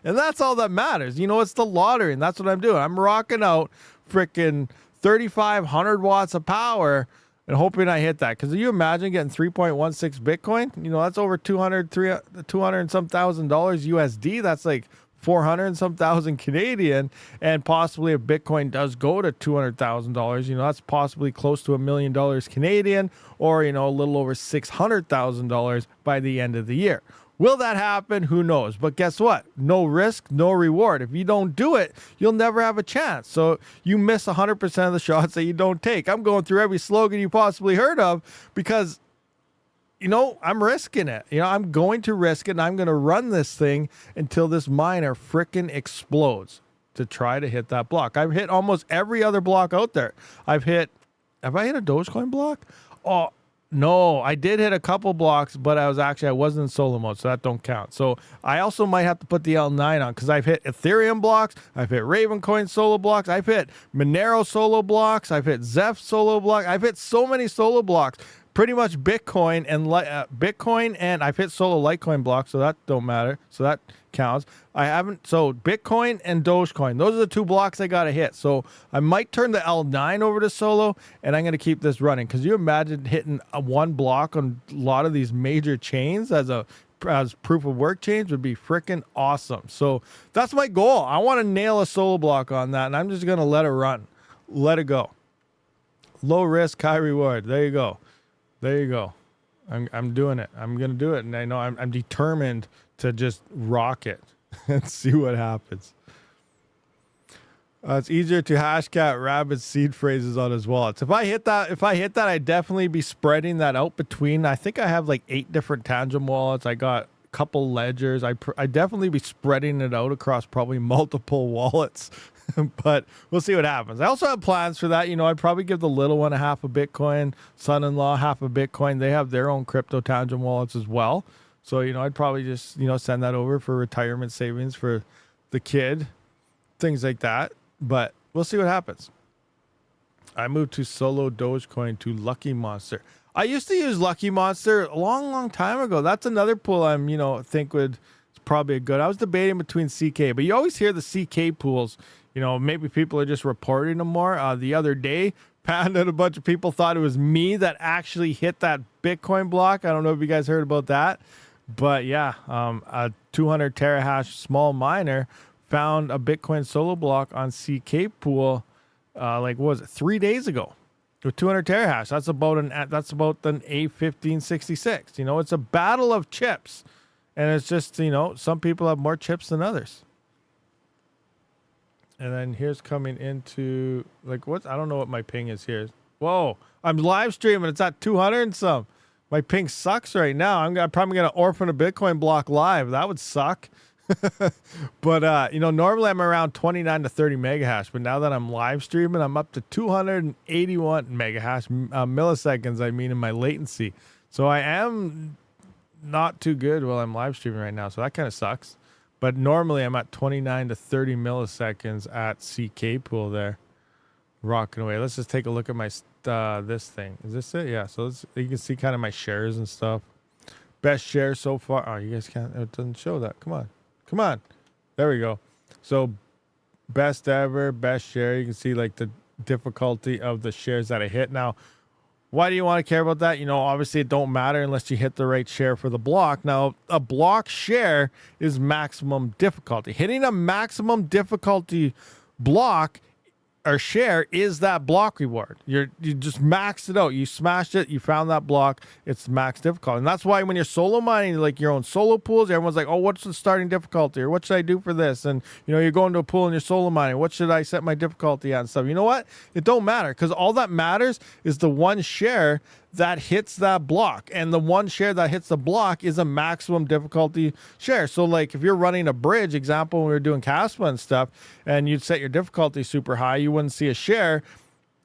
And that's all that matters. You know, it's the lottery, and that's what I'm doing. I'm rocking out freaking 3,500 watts of power and hoping I hit that. Because you imagine getting 3.16 Bitcoin? You know, that's over 200 and some thousand dollars USD. That's like 400 and some thousand Canadian. And possibly if Bitcoin does go to $200,000, you know, that's possibly close to $1 million Canadian, or, you know, a little over $600,000 by the end of the year. Will that happen? Who knows? But guess what? No risk, no reward. If you don't do it, you'll never have a chance. So you miss 100% of the shots that you don't take. I'm going through every slogan you possibly heard of because, you know, I'm risking it. You know, I'm going to risk it, and I'm going to run this thing until this miner frickin' explodes to try to hit that block. I've hit almost every other block out there. Have I hit a Dogecoin block? Oh, no, I did hit a couple blocks, but I wasn't in solo mode, so that don't count. So I also might have to put the L9 on because I've hit Ethereum blocks, I've hit Ravencoin solo blocks, I've hit Monero solo blocks, I've hit Zeph solo blocks, I've hit so many solo blocks. Pretty much Bitcoin and I've hit solo Litecoin blocks, so that don't matter. So that counts. So Bitcoin and Dogecoin, those are the two blocks I got to hit. So I might turn the L9 over to solo, and I'm going to keep this running. Because you imagine hitting one block on a lot of these major chains as proof of work chains would be freaking awesome. So that's my goal. I want to nail a solo block on that, and I'm just going to let it run. Let it go. Low risk, high reward. There you go. There you go. I'm doing it. I'm going to do it. And I know I'm determined to just rock it and see what happens. It's easier to hashcat Rabid seed phrases on his wallets. If I hit that, I'd definitely be spreading that out between, I think I have like 8 different Tangent wallets. I got a couple ledgers. I definitely be spreading it out across probably multiple wallets. But we'll see what happens. I also have plans for that. You know, I'd probably give the little one a half a Bitcoin, son-in-law half a Bitcoin. They have their own crypto Tangent wallets as well. So, you know, I'd probably just, you know, send that over for retirement savings for the kid, things like that. But we'll see what happens. I moved to solo Dogecoin to Lucky Monster. I used to use Lucky Monster a long, long time ago. That's another pool I'm, you know, think would probably a good. I was debating between CK, but you always hear the CK pools. You know, maybe people are just reporting them more. The other day, Panda and a bunch of people thought it was me that actually hit that Bitcoin block. I don't know if you guys heard about that. But yeah, a 200 terahash small miner found a Bitcoin solo block on CK Pool, like what was it, 3 days ago, with 200 terahash. That's about an A1566. You know, it's a battle of chips, and it's just, you know, some people have more chips than others. And then here's coming into like what, I don't know what my ping is here. Whoa, I'm live streaming. It's at 200 and some. My ping sucks right now. I'm probably going to orphan a Bitcoin block live. That would suck. But, you know, normally I'm around 29 to 30 megahash. But now that I'm live streaming, I'm up to 281 megahash milliseconds, I mean, in my latency. So I am not too good while I'm live streaming right now. So that kind of sucks. But normally I'm at 29 to 30 milliseconds at CK Pool there. Rocking away. Let's just take a look at my this thing. Is this it? Yeah. So you can see kind of my shares and stuff. Best share so far. Oh, you guys can't. It doesn't show that. Come on. Come on. There we go. So best ever, best share. You can see like the difficulty of the shares that I hit. Now, Why do you want to care about that? Obviously it don't matter unless you hit the right share for the block. Now, a block share is maximum difficulty. Hitting a maximum difficulty block or share is that block reward. You just maxed it out. You smashed it. You found that block. It's max difficulty. And that's why when you're solo mining, like your own solo pools, everyone's like, oh, what's the starting difficulty? Or what should I do for this? And, you're going to a pool and you're solo mining. What should I set my difficulty at and stuff? You know what? It don't matter, because all that matters is the one share that hits that block. And the one share that hits the block is a maximum difficulty share. So like if you're running a bridge, example, when we were doing Kaspa and stuff, and you'd set your difficulty super high, you wouldn't see a share.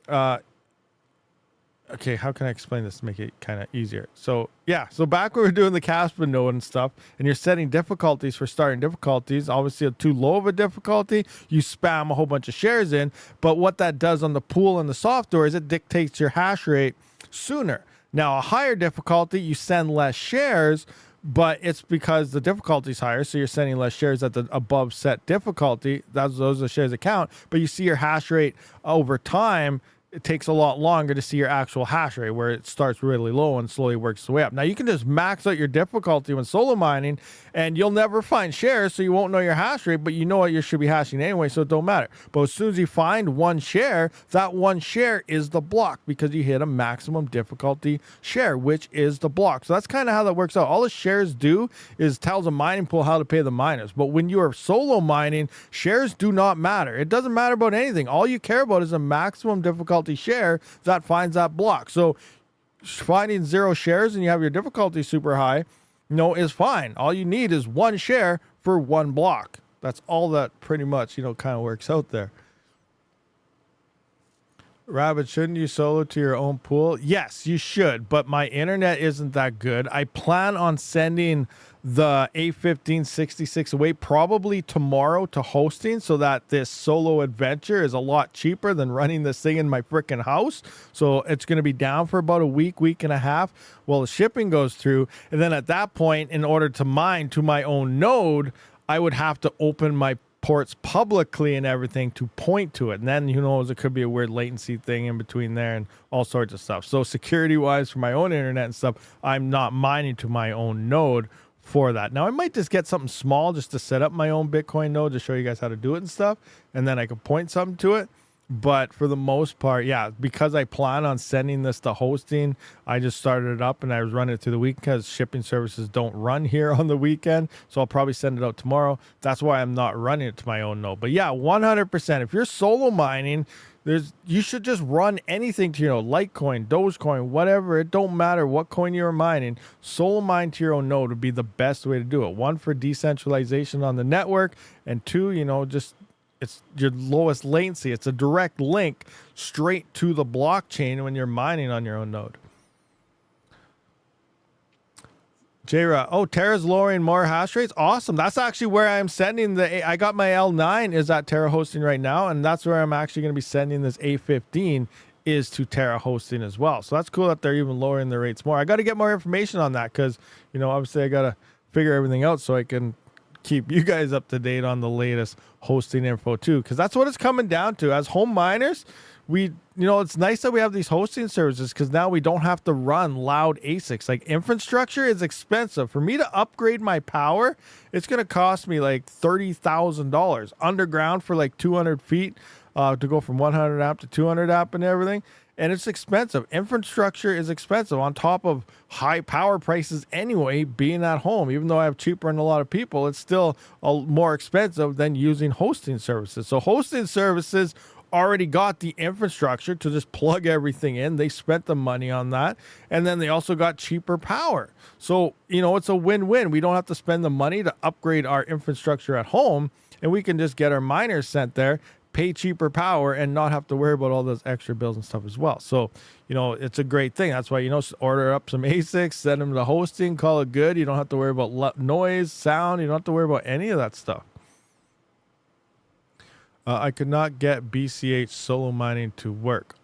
Okay, how can I explain this to make it kind of easier? So back when we were doing the Kaspa node and stuff, and you're setting difficulties for starting difficulties, obviously too low of a difficulty, you spam a whole bunch of shares in. But what that does on the pool and the software is it dictates your hash rate sooner. Now, a higher difficulty, you send less shares, but it's because the difficulty is higher, so you're sending less shares at the above set difficulty. Those are the shares that count. But you see your hash rate over time. It takes a lot longer to see your actual hash rate, where it starts really low and slowly works its way up. Now, you can just max out your difficulty when solo mining, and you'll never find shares, so you won't know your hash rate, but you know what you should be hashing anyway, so it don't matter. But as soon as you find one share, that one share is the block, because you hit a maximum difficulty share, which is the block. So that's kind of how that works out. All the shares do is tells a mining pool how to pay the miners. But when you are solo mining, shares do not matter. It doesn't matter about anything. All you care about is a maximum difficulty share that finds that block. So finding 0 shares and you have your difficulty super high, is fine. All you need is one share for one block. That's all that pretty much, kind of works out there. Rabid, shouldn't you solo to your own pool? Yes, you should, but my internet isn't that good. I plan on sending the A1566 away probably tomorrow to hosting, so that this solo adventure is a lot cheaper than running this thing in my freaking house. So it's going to be down for about a week and a half while the shipping goes through. And then at that point, in order to mine to my own node, I would have to open my ports publicly and everything to point to it. And then, it could be a weird latency thing in between there and all sorts of stuff. So security wise for my own internet and stuff, I'm not mining to my own node for that. Now I might just get something small just to set up my own Bitcoin node to show you guys how to do it and stuff. And then I can point something to it. But for the most part, because I plan on sending this to hosting, I just started it up and I was running it through the week because shipping services don't run here on the weekend. So I'll probably send it out tomorrow. That's why I'm not running it to my own node. But 100%. If you're solo mining, you should just run anything to your node, Litecoin, Dogecoin, whatever. It don't matter what coin you're mining. Solo mine to your own node would be the best way to do it. 1, for decentralization on the network, and 2, just it's your lowest latency. It's a direct link straight to the blockchain when you're mining on your own node. Jra, Terra's lowering more hash rates. Awesome. That's actually where I'm sending I got my L9 is at Terra hosting right now, and that's where I'm actually going to be sending this A15 is to Terra hosting as well. So that's cool that they're even lowering the rates more. I got to get more information on that because, obviously I got to figure everything out so I can keep you guys up to date on the latest hosting info too, because that's what it's coming down to. As home miners, it's nice that we have these hosting services because now we don't have to run loud ASICs. Like, infrastructure is expensive. For me to upgrade my power, it's going to cost me like $30,000 underground for like 200 feet to go from 100 amp to 200 amp and everything. And it's expensive. Infrastructure is expensive on top of high power prices anyway, being at home. Even though I have cheaper than a lot of people, it's still more expensive than using hosting services. So hosting services already got the infrastructure to just plug everything in. They spent the money on that. And then they also got cheaper power. So, it's a win-win. We don't have to spend the money to upgrade our infrastructure at home, and we can just get our miners sent there, pay cheaper power, and not have to worry about all those extra bills and stuff as well. So, it's a great thing. That's why, order up some ASICs, send them to hosting, call it good. You don't have to worry about noise, sound. You don't have to worry about any of that stuff. I could not get BCH solo mining to work.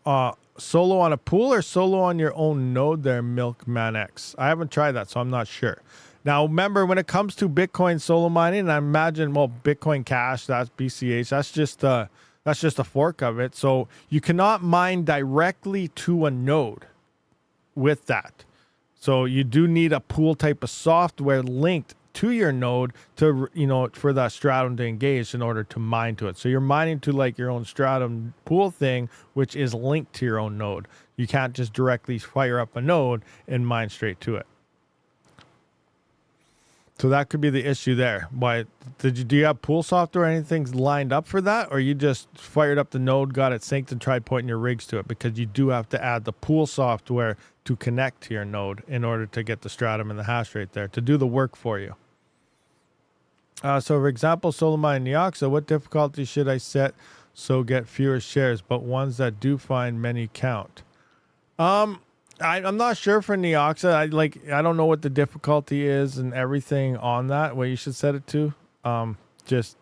Solo on a pool or solo on your own node there, Milkman X? I haven't tried that, so I'm not sure. Now, remember, when it comes to Bitcoin solo mining, and I imagine, Bitcoin Cash, that's BCH. That's just a fork of it. So you cannot mine directly to a node. with that. So you do need a pool type of software linked to your node to, for that Stratum to engage in order to mine to it. So you're mining to like your own Stratum pool thing, which is linked to your own node. You can't just directly fire up a node and mine straight to it. So that could be the issue there. Why do you have pool software or anything lined up for that? Or you just fired up the node, got it synced, and tried pointing your rigs to it? Because you do have to add the pool software to connect to your node in order to get the Stratum and the hash rate there to do the work for you. So for example, Solomine Neoxa, what difficulty should I set so get fewer shares, but ones that do find many count? I'm not sure for Neoxa. I don't know what the difficulty is and everything on that, what you should set it to. Just,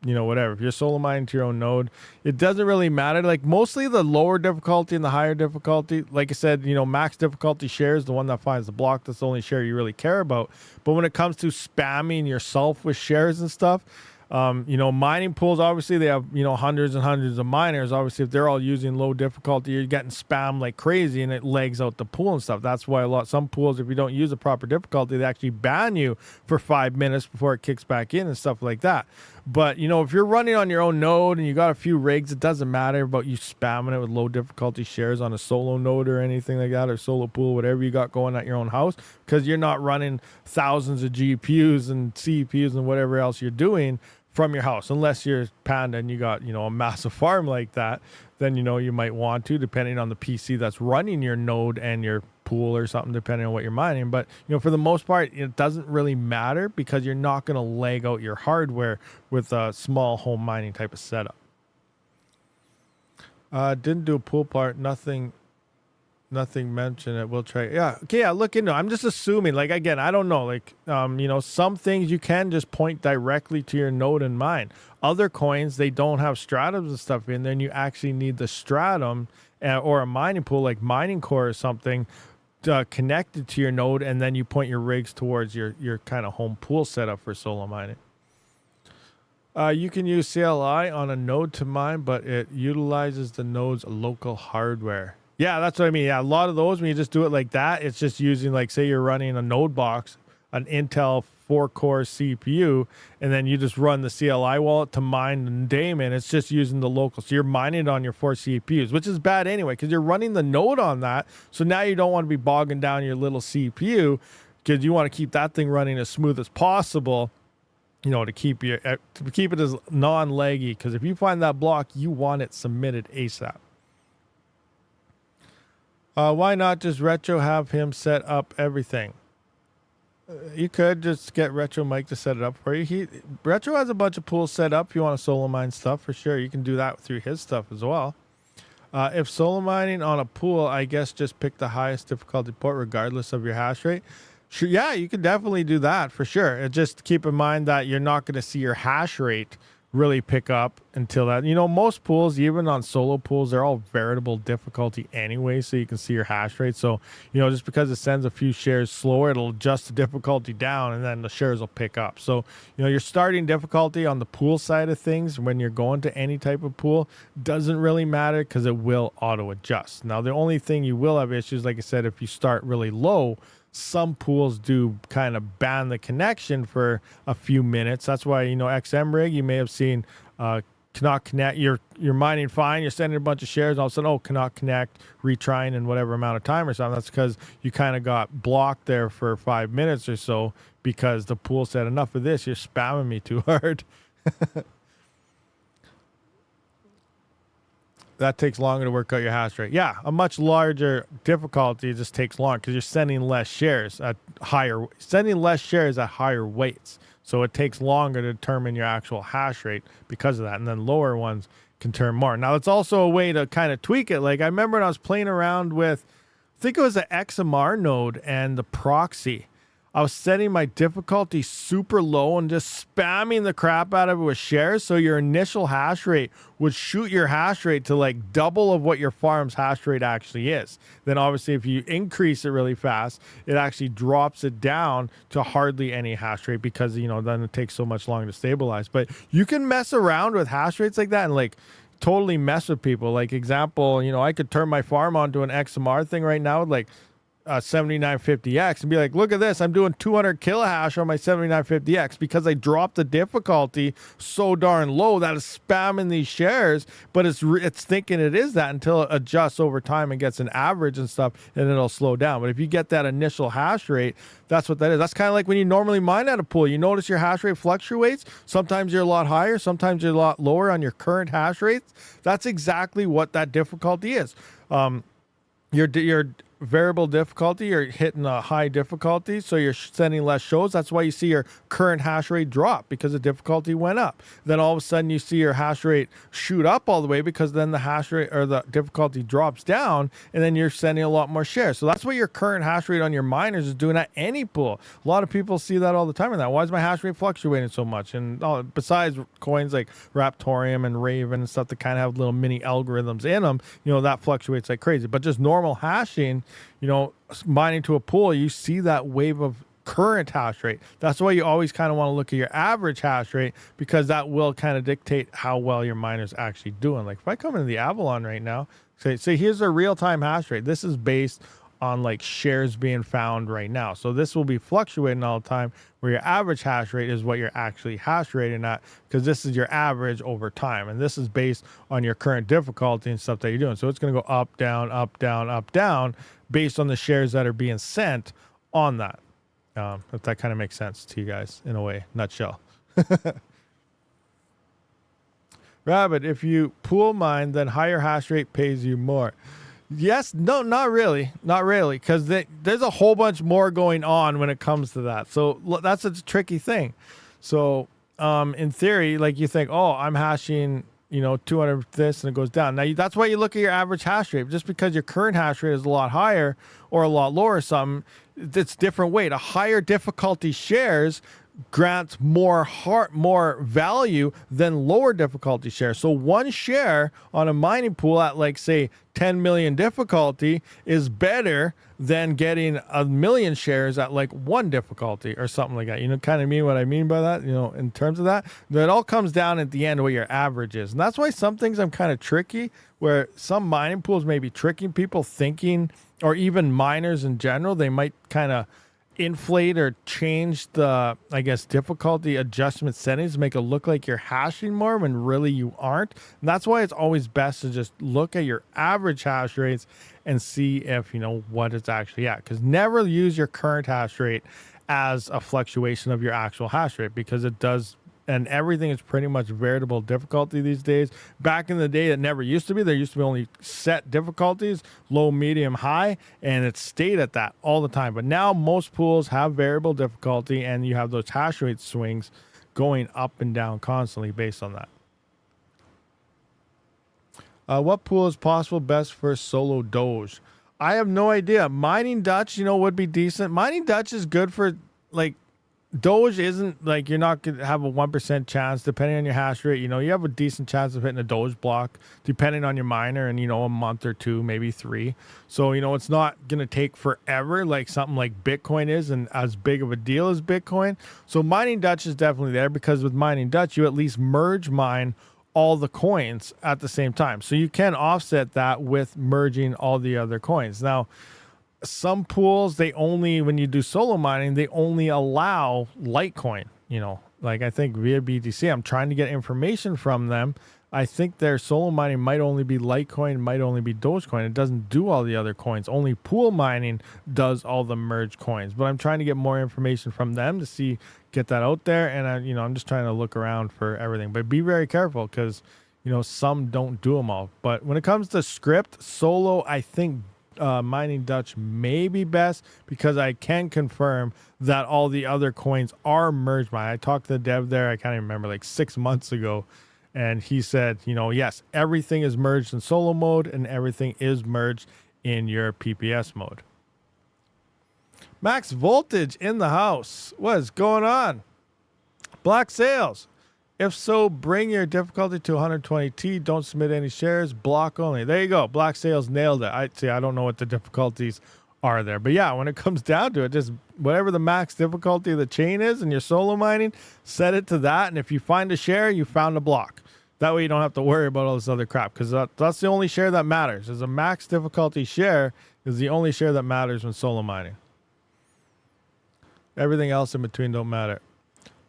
whatever. If you're solo mining to your own node, it doesn't really matter. Like mostly the lower difficulty and the higher difficulty, like I said, max difficulty shares, the one that finds the block, that's the only share you really care about. But when it comes to spamming yourself with shares and stuff, mining pools, obviously they have, hundreds and hundreds of miners. Obviously, if they're all using low difficulty, you're getting spammed like crazy and it legs out the pool and stuff. That's why some pools, if you don't use the proper difficulty, they actually ban you for 5 minutes before it kicks back in and stuff like that. But, if you're running on your own node and you got a few rigs, it doesn't matter about you spamming it with low difficulty shares on a solo node or anything like that, or solo pool, whatever you got going at your own house, because you're not running thousands of GPUs and CPUs and whatever else you're doing from your house, unless you're Panda and you got, a massive farm like that, then, you might want to, depending on the PC that's running your node and your pool or something, depending on what you're mining. But, for the most part, it doesn't really matter because you're not going to lag out your hardware with a small home mining type of setup. Didn't do a pool part, nothing mentioned it. We'll try. Yeah. Okay. Yeah. Look into it. I'm just assuming, again, I don't know. Some things you can just point directly to your node and mine. Other coins, they don't have stratums and stuff in there, and you actually need the stratum or a mining pool like Mining Core or something connected to your node, and then you point your rigs towards your kind of home pool setup for solo mining. You can use CLI on a node to mine, but it utilizes the node's local hardware. Yeah, that's what I mean. Yeah, a lot of those, when you just do it like that, it's just using, say you're running a node box, an Intel 4-core CPU, and then you just run the CLI wallet to mine the daemon. It's just using the local. So you're mining it on your 4 CPUs, which is bad anyway, because you're running the node on that. So now you don't want to be bogging down your little CPU, because you want to keep that thing running as smooth as possible, to keep it as non-laggy, because if you find that block, you want it submitted ASAP. Why not just Retro have him set up everything? You could just get Retro Mike to set it up for you. Retro has a bunch of pools set up. If you want to solo mine stuff, for sure, you can do that through his stuff as well. If solo mining on a pool, I guess just pick the highest difficulty port regardless of your hash rate. Sure, yeah, you can definitely do that for sure. Just keep in mind that you're not going to see your hash rate really pick up until that. Most pools, even on solo pools, they're all variable difficulty anyway, so you can see your hash rate. So, just because it sends a few shares slower, it'll adjust the difficulty down, and then the shares will pick up. So, your starting difficulty on the pool side of things when you're going to any type of pool doesn't really matter because it will auto adjust. Now, the only thing you will have issues, like I said, if you start really low, some pools do kind of ban the connection for a few minutes. That's why, XM rig, you may have seen cannot connect. You're mining fine. You're sending a bunch of shares. All of a sudden, cannot connect, retrying in whatever amount of time or something. That's because you kind of got blocked there for 5 minutes or so because the pool said, enough of this. You're spamming me too hard. That takes longer to work out your hash rate. Yeah, a much larger difficulty just takes longer because you're sending less shares at higher weights. So it takes longer to determine your actual hash rate because of that. And then lower ones can turn more. Now, it's also a way to kind of tweak it. I remember when I was playing around with, I think it was an XMR node and the proxy. I was setting my difficulty super low and just spamming the crap out of it with shares. So your initial hash rate would shoot your hash rate to double of what your farm's hash rate actually is. Then obviously if you increase it really fast, it actually drops it down to hardly any hash rate because, then it takes so much longer to stabilize. But you can mess around with hash rates like that and totally mess with people. Example, I could turn my farm onto an XMR thing right now with 7950X and be like, look at this, I'm doing 200 kilohash on my 7950X because I dropped the difficulty so darn low that it's spamming these shares, but it's thinking it is that until it adjusts over time and gets an average and stuff, and it'll slow down. But if you get that initial hash rate, that's what that is. That's kind of like when you normally mine at a pool. You notice your hash rate fluctuates. Sometimes you're a lot higher, sometimes you're a lot lower on your current hash rates. That's exactly what that difficulty is. Your variable difficulty, you're hitting a high difficulty, so you're sending less shows. That's why you see your current hash rate drop, because the difficulty went up. Then all of a sudden you see your hash rate shoot up all the way, because then the hash rate or the difficulty drops down, and then you're sending a lot more shares. So that's what your current hash rate on your miners is doing at any pool. A lot of people see that all the time. And that, why is my hash rate fluctuating so much? And besides coins like Raptorium and Raven and stuff that kind of have little mini algorithms in them, that fluctuates like crazy. But just normal hashing, mining to a pool, you see that wave of current hash rate. That's why you always kind of want to look at your average hash rate, because that will kind of dictate how well your miner's actually doing. Like if I come into the Avalon right now, say here's a real-time hash rate. This is based on like shares being found right now. So this will be fluctuating all the time, where your average hash rate is what you're actually hash rating at, because this is your average over time. And this is based on your current difficulty and stuff that you're doing. So it's going to go up, down, up, down, up, down, based on the shares that are being sent on that. If that kind of makes sense to you guys in a way, nutshell. Rabid, if you pool mine, then higher hash rate pays you more. Yes, no, not really, because there's a whole bunch more going on when it comes to that. So that's a tricky thing. So in theory, like you think, oh, I'm hashing 200 this, and it goes down. Now that's why you look at your average hash rate. Just because your current hash rate is a lot higher or a lot lower or something, it's different weight. A higher difficulty shares grants more value than lower difficulty shares. So one share on a mining pool at like say 10 million difficulty is better than getting a million shares at like 1 difficulty or something like that. Kind of mean what I mean by that, in terms of that. It all comes down at the end what your average is. And that's why some things I'm kind of tricky, where some mining pools may be tricking people thinking, or even miners in general, they might kind of inflate or change the, difficulty adjustment settings to make it look like you're hashing more when really you aren't. And that's why it's always best to just look at your average hash rates and see if what it's actually at. Because never use your current hash rate as a fluctuation of your actual hash rate, because it does. And everything is pretty much variable difficulty these days. Back in the day, it never used to be. There used to be only set difficulties, low, medium, high, and it stayed at that all the time. But now most pools have variable difficulty, and you have those hash rate swings going up and down constantly based on that. What pool is possible best for solo Doge? I have no idea. Mining Dutch, would be decent. Mining Dutch is good for like Doge isn't like, you're not going to have a 1% chance depending on your hash rate. You have a decent chance of hitting a Doge block depending on your miner and, a month or 2, maybe 3. So, it's not going to take forever like something like Bitcoin is, and as big of a deal as Bitcoin. So mining Dutch is definitely there, because with mining Dutch, you at least merge mine all the coins at the same time. So you can offset that with merging all the other coins. Now, some pools, when you do solo mining, they only allow Litecoin, like I think via BTC. I'm trying to get information from them. I think their solo mining might only be Litecoin, might only be Dogecoin. It doesn't do all the other coins. Only pool mining does all the merged coins. But I'm trying to get more information from them to get that out there. And I'm just trying to look around for everything. But be very careful, because some don't do them all. But when it comes to script solo, I think mining Dutch may be best, because I can confirm that all the other coins are merged mine. I talked to the dev there, I can't even remember, like 6 months ago, and he said, yes, everything is merged in solo mode and everything is merged in your PPS mode. Max Voltage in the house. What is going on? Black Sails. If so, bring your difficulty to 120T. Don't submit any shares. Block only. There you go. Black Sails nailed it. I don't know what the difficulties are there. But yeah, when it comes down to it, just whatever the max difficulty of the chain is and you're solo mining, set it to that. And if you find a share, you found a block. That way you don't have to worry about all this other crap, because that's the only share that matters. Is a max difficulty share is the only share that matters when solo mining. Everything else in between don't matter.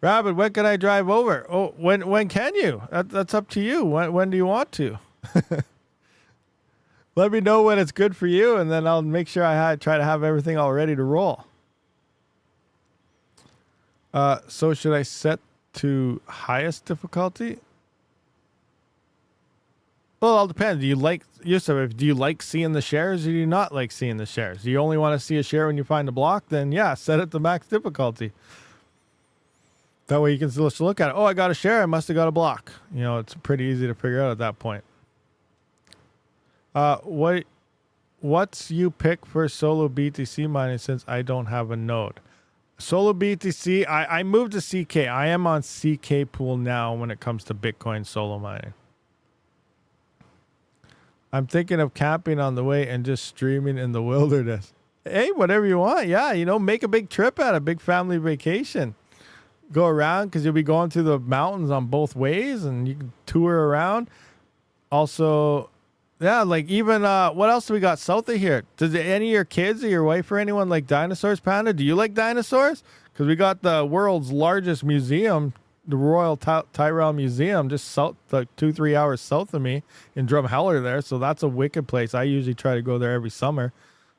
Rabid, when can I drive over? Oh, when can you? That's up to you. When do you want to? Let me know when it's good for you, and then I'll make sure I try to have everything all ready to roll. So should I set to highest difficulty? Well, it all depends. Do you like, Yusuf, do you like seeing the shares, or do you not like seeing the shares? Do you only want to see a share when you find a block? Then yeah, set it to max difficulty. That way you can just look at it. Oh, I got a share. I must have got a block. You know, it's pretty easy to figure out at that point. What's you pick for solo BTC mining since I don't have a node? Solo BTC, I moved to CK. I am on CK pool now when it comes to Bitcoin solo mining. I'm thinking of camping on the way and just streaming in the wilderness. Hey, whatever you want. Yeah, you know, make a big trip out, a big family vacation. Go around, because you'll be going through the mountains on both ways, and you can tour around. Also, yeah, like even, what else do we got south of here? Does any of your kids or your wife or anyone like dinosaurs, Panda? Do you like dinosaurs? Because we got the world's largest museum, the Royal Tyrrell Museum, just south, like 2-3 hours south of me in Drumheller there. So that's a wicked place. I usually try to go there every summer.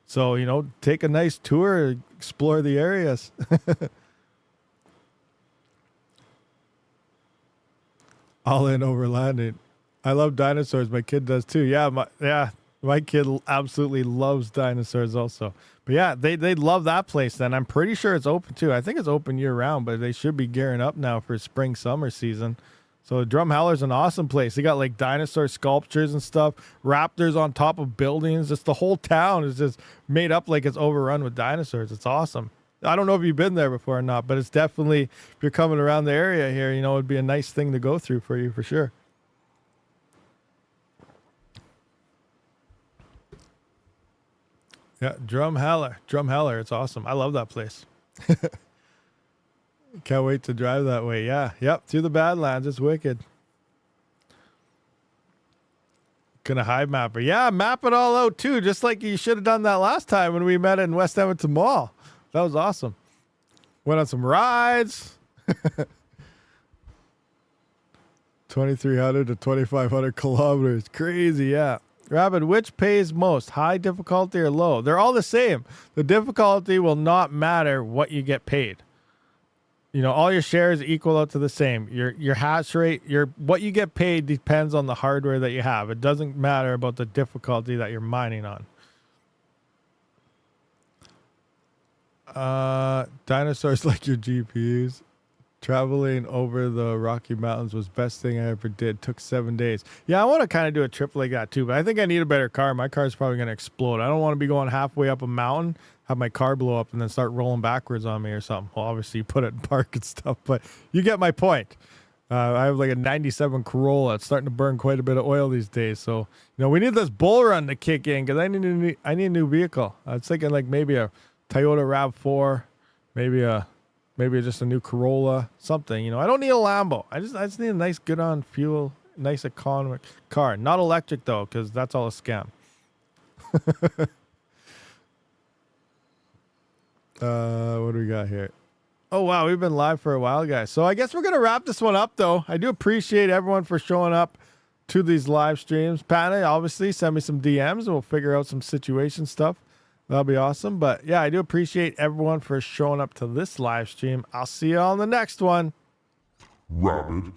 So, you know, take a nice tour, explore the areas. All in over landing. I love dinosaurs. My kid does too. Yeah, my kid absolutely loves dinosaurs also. But yeah, they love that place then. I'm pretty sure it's open too. I think it's open year round, but they should be gearing up now for spring summer season. So Drumheller's an awesome place. They got like dinosaur sculptures and stuff, raptors on top of buildings. Just the whole town is just made up like it's overrun with dinosaurs. It's awesome. I don't know if you've been there before or not, but it's definitely, if you're coming around the area here, you know, it'd be a nice thing to go through for you for sure. Yeah, Drumheller, it's awesome. I love that place. Can't wait to drive that way. Yeah, yep, through the Badlands, it's wicked. Gonna hide mapper. Yeah, map it all out too, just like you should have done that last time when we met in West Edmonton Mall. That was awesome. Went on some rides. 2,300 to 2,500 kilometers. Crazy, yeah. Rabid, which pays most, high difficulty or low? They're all the same. The difficulty will not matter what you get paid. You know, all your shares equal out to the same. Your hash rate, what you get paid depends on the hardware that you have. It doesn't matter about the difficulty that you're mining on. Dinosaurs like your GPUs. Traveling over the Rocky Mountains was best thing I ever did. Took 7 days. Yeah, I want to kind of do a trip like that too, but I think I need a better car. My car's probably going to explode. I don't want to be going halfway up a mountain, have my car blow up, and then start rolling backwards on me or something. Well, obviously you put it in park and stuff, but you get my point. I have like a 97 Corolla. It's starting to burn quite a bit of oil these days. So, you know, we need this bull run to kick in because I need a new vehicle. I was thinking like maybe a Toyota RAV4, maybe just a new Corolla, something. You know, I don't need a Lambo. I just need a nice, good on fuel, nice economic car. Not electric though, because that's all a scam. What do we got here? Oh wow, we've been live for a while, guys. So I guess we're gonna wrap this one up though. I do appreciate everyone for showing up to these live streams. Panda, obviously, send me some DMs and we'll figure out some situation stuff. That'll be awesome. But yeah, I do appreciate everyone for showing up to this live stream. I'll see you on the next one. Rabid